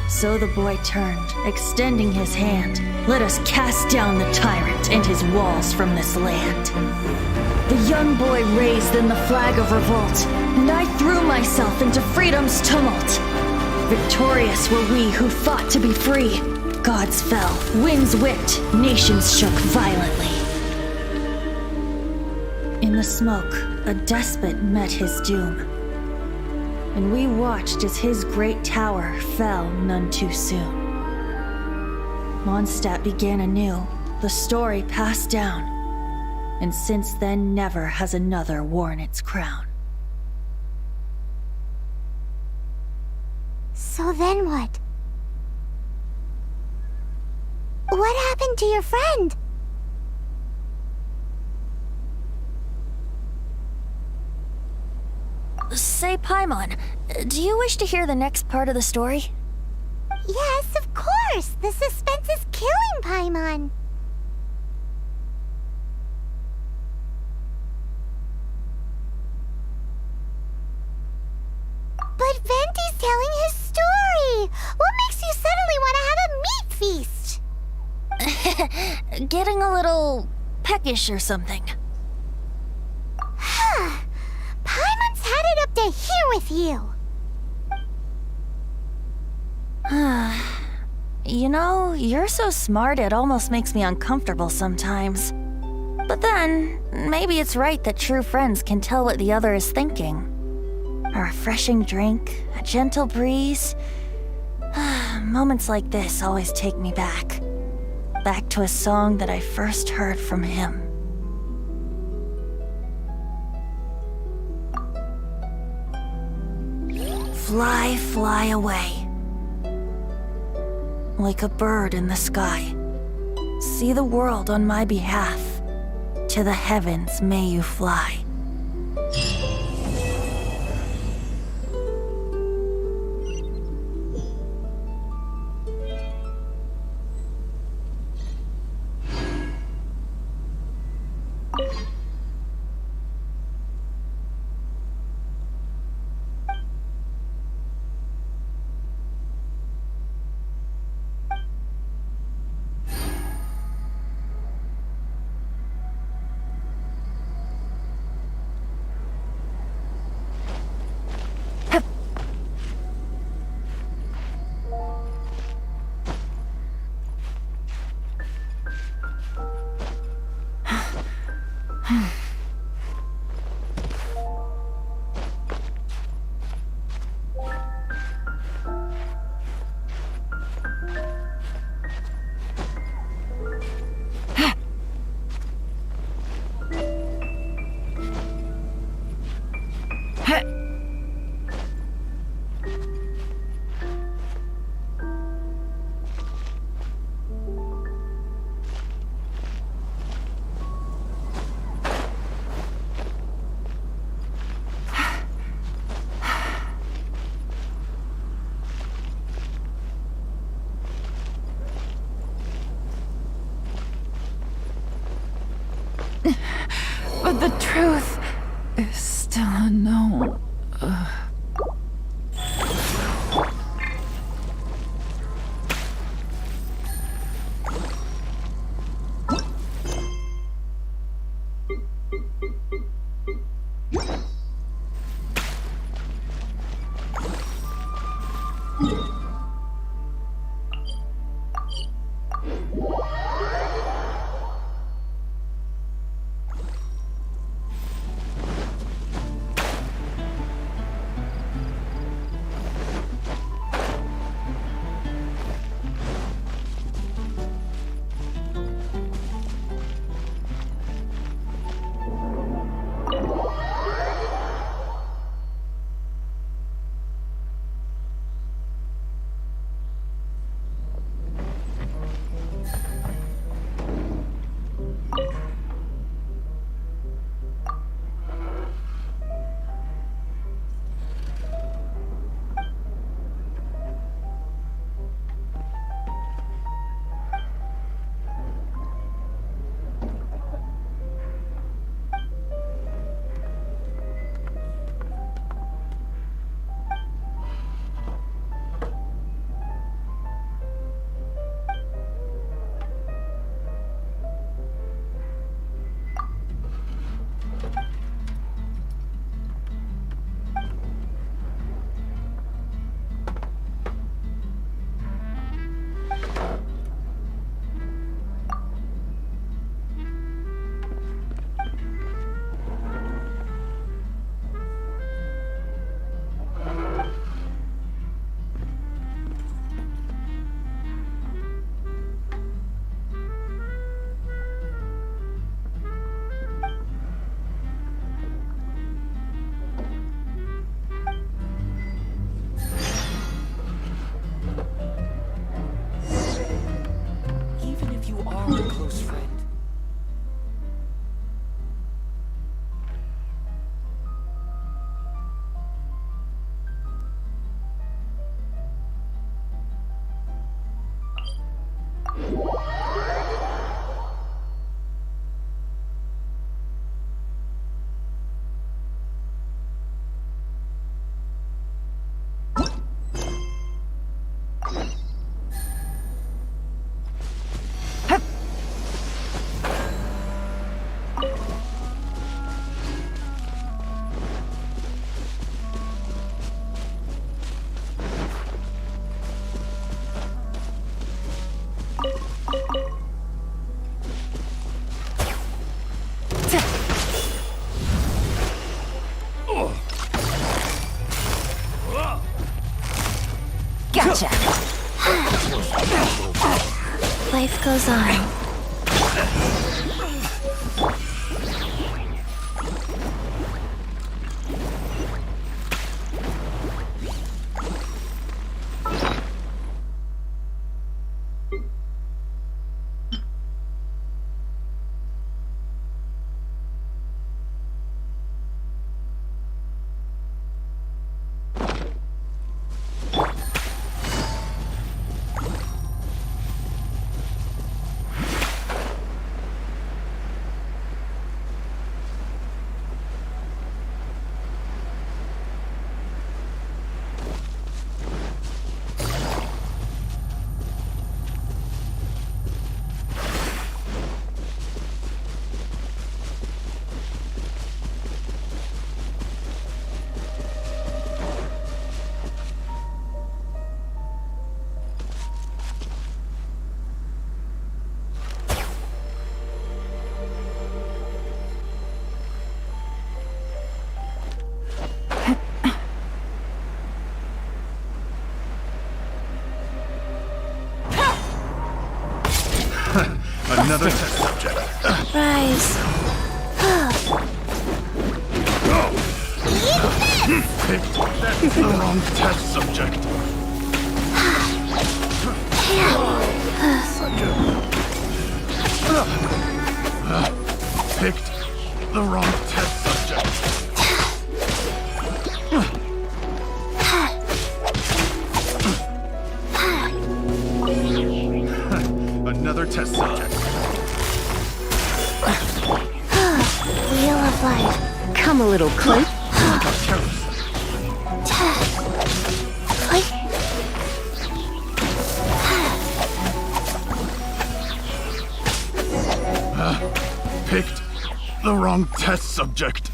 So the boy turned, extending his hand. Let us cast down the tyrant and his walls from this land. The young boy raised then the flag of revolt, and I threw myself into freedom's tumult. Victorious were we who fought to be free. Gods fell, winds whipped, nations shook violently. In the smoke, a despot met his doom, and we watched as his great tower fell none too soon. Mondstadt began anew, the story passed down, and since then never has another worn its crown. So then what? What happened to your friend? Say, Paimon, do you wish to hear the next part of the story? Yes, of course! The suspense is killing Paimon! But Venti's telling his story! What makes you suddenly want to have a meat feast? Getting a little peckish or something. Paimon's had it up to here with you! You know, you're so smart it almost makes me uncomfortable sometimes. But then, maybe it's right that true friends can tell what the other is thinking. A refreshing drink, a gentle breeze. Moments like this always take me back. Back to a song that I first heard from him. Fly, fly away. Like a bird in the sky. See the world on my behalf. To the heavens may you fly. But the truth is still unknown. Gotcha. Life goes on. Another test subject. Rise. Eat this! Picked the wrong test subject. Picked the wrong test subject. Another test subject. Wheel of Light. Come a little close. Picked the wrong test subject.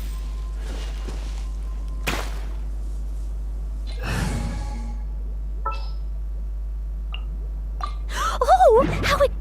Oh, how it...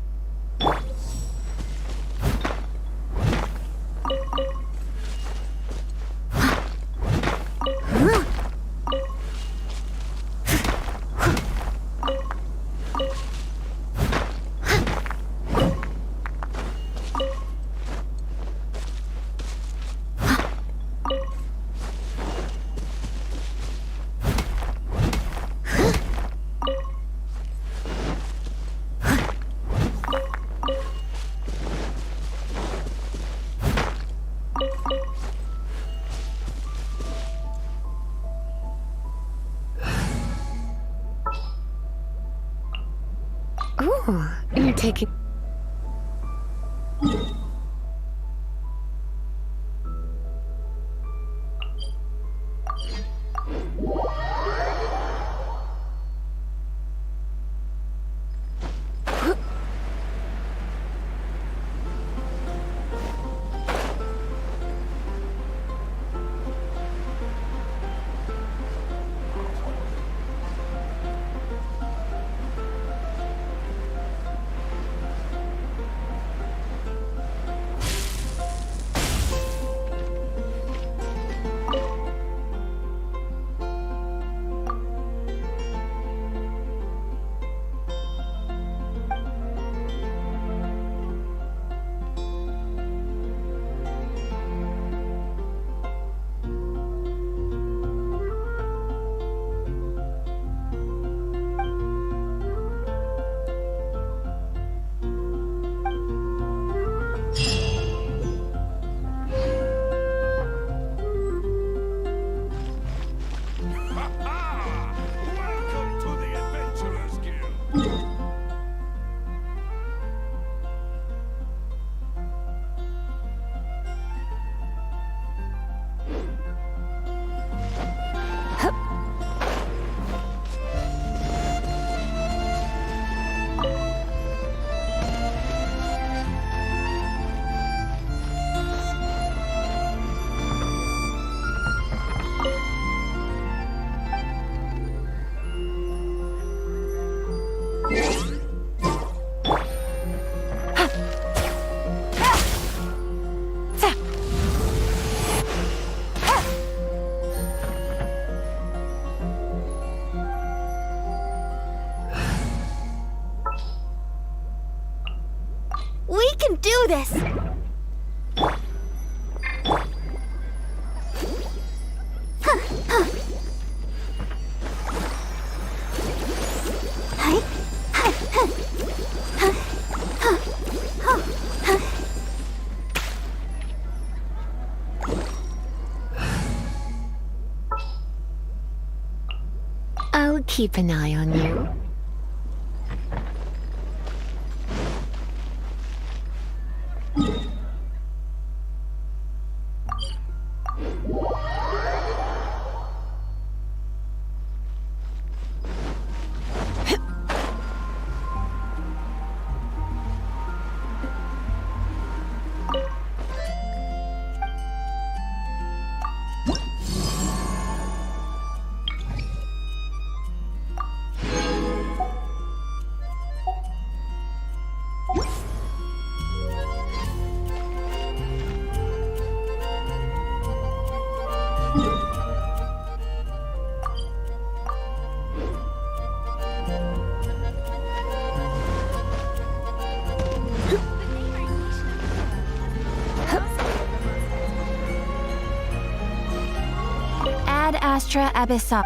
Ooh, you're taking... We can do this! I'll keep an eye on you. Ad astra abyssal.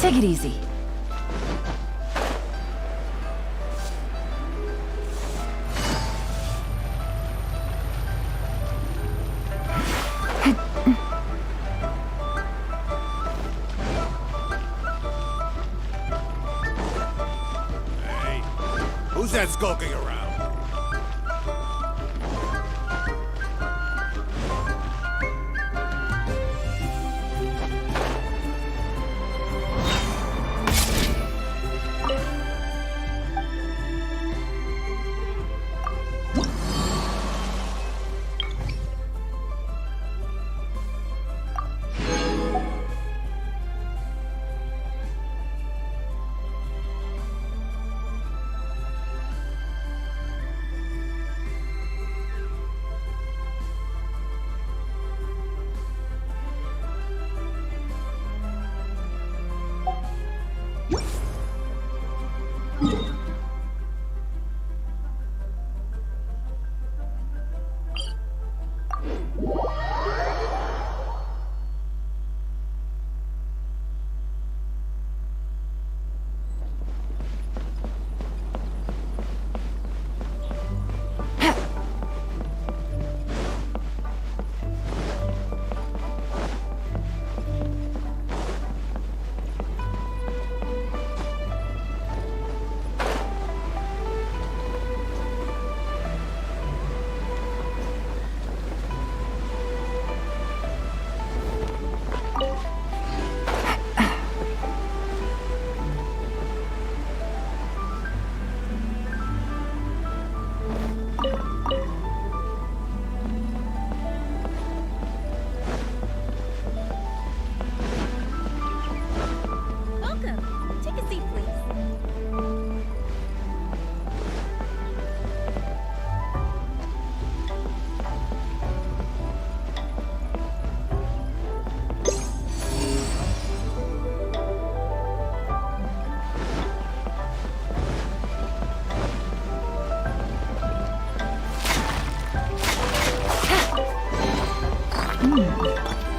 Take it easy. Hey, who's that skulking around?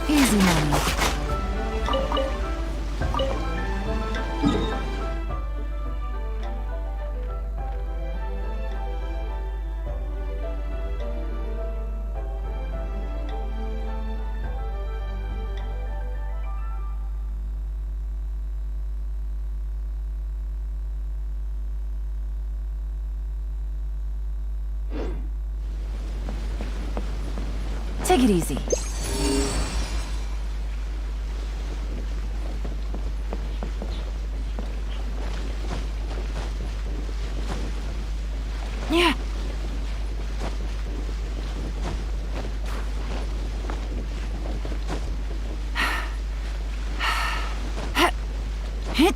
Easy money. Take it easy. Yeah. Hit.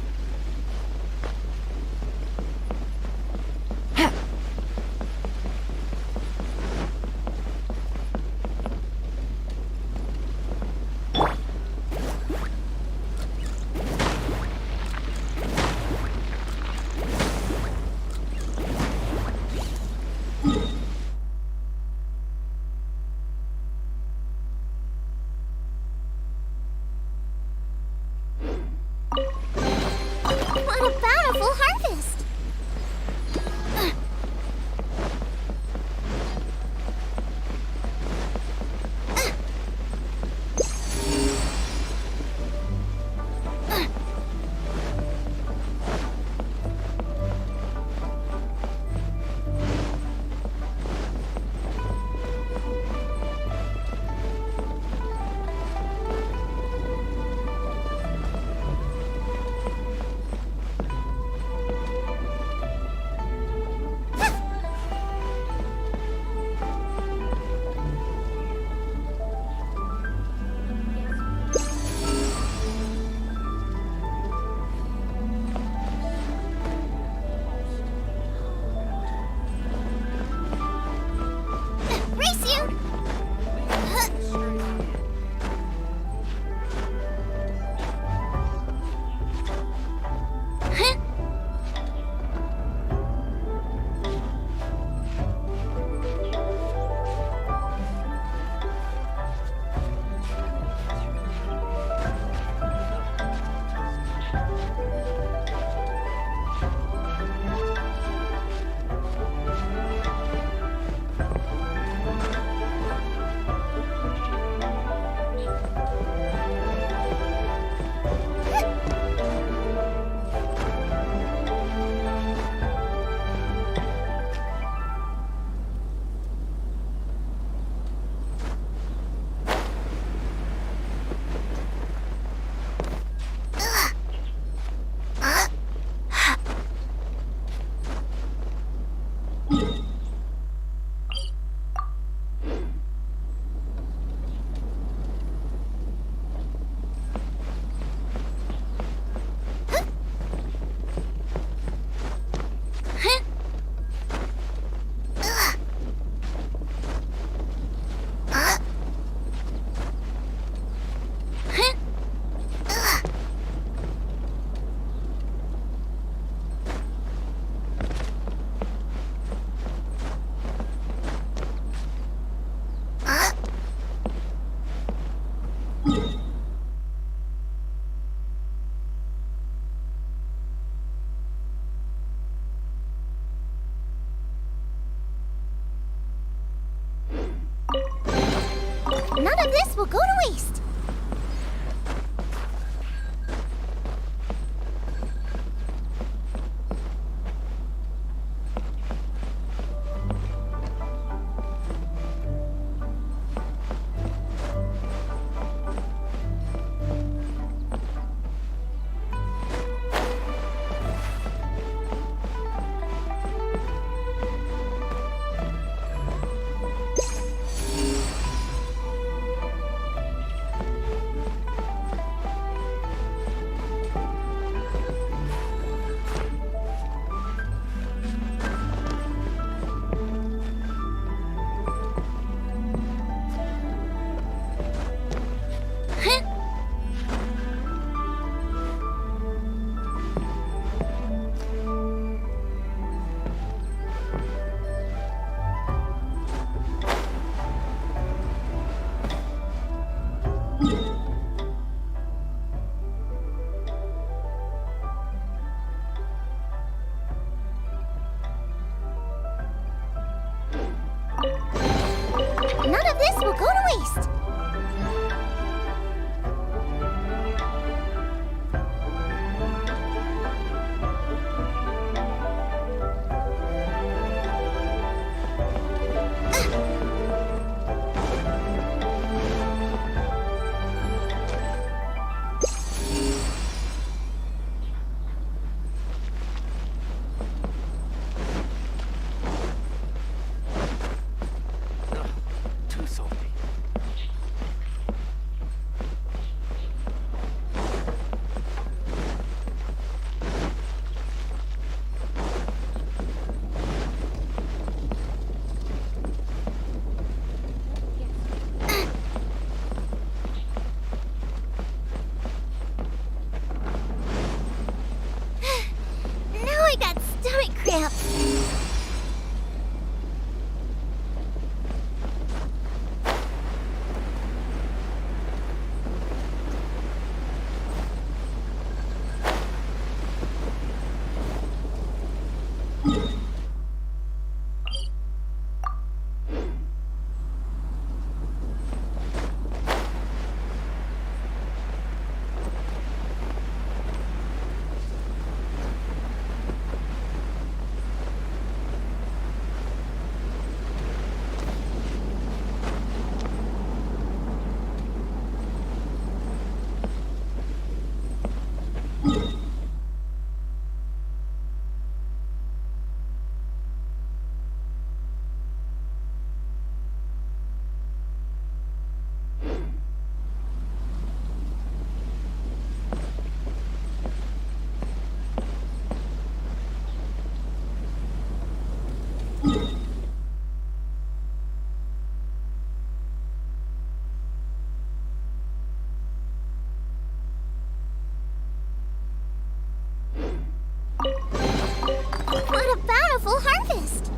noticed.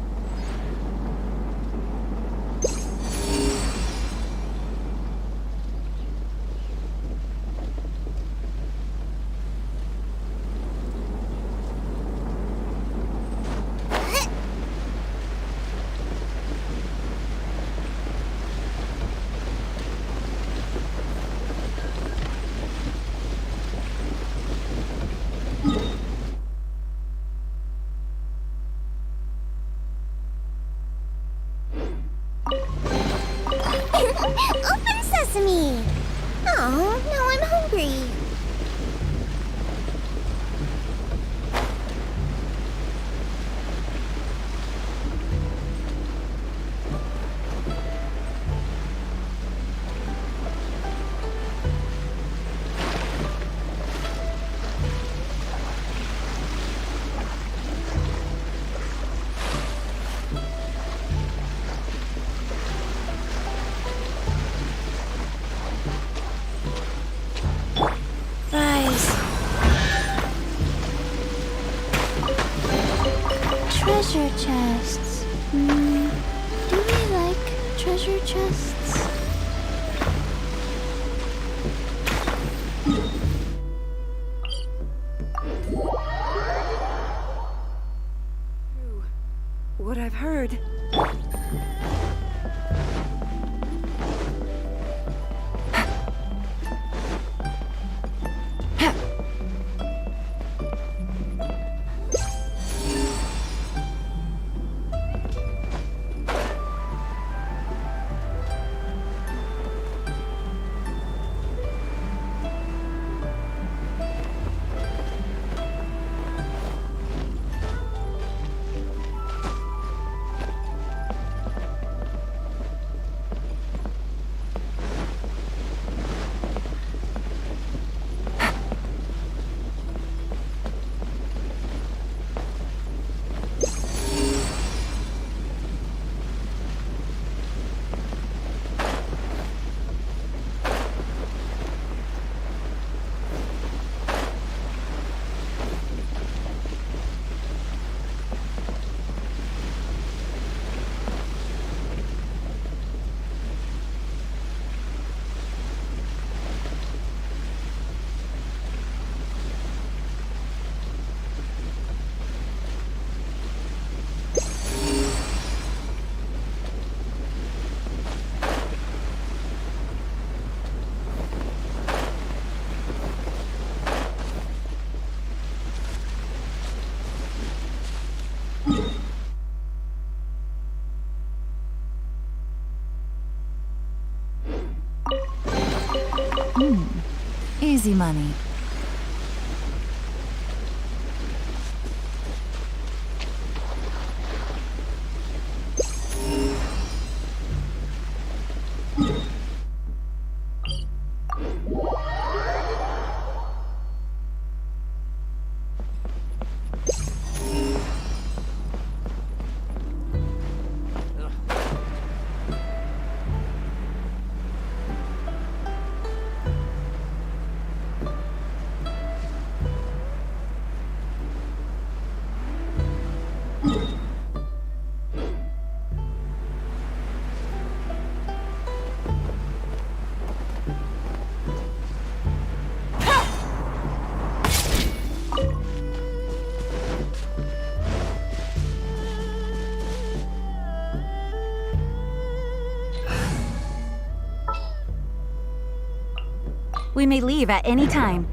Open sesame! Oh, now I'm hungry. Treasure chests. Do we like treasure chests? What I've heard. Easy money. We may leave at any time.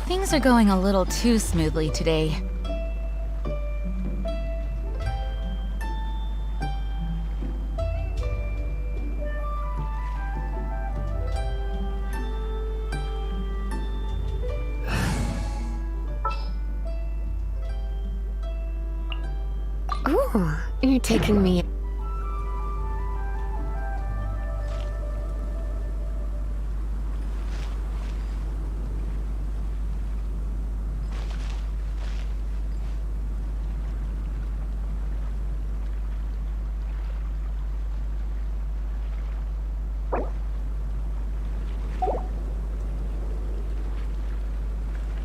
Things are going a little too smoothly today. Ooh, you're taking me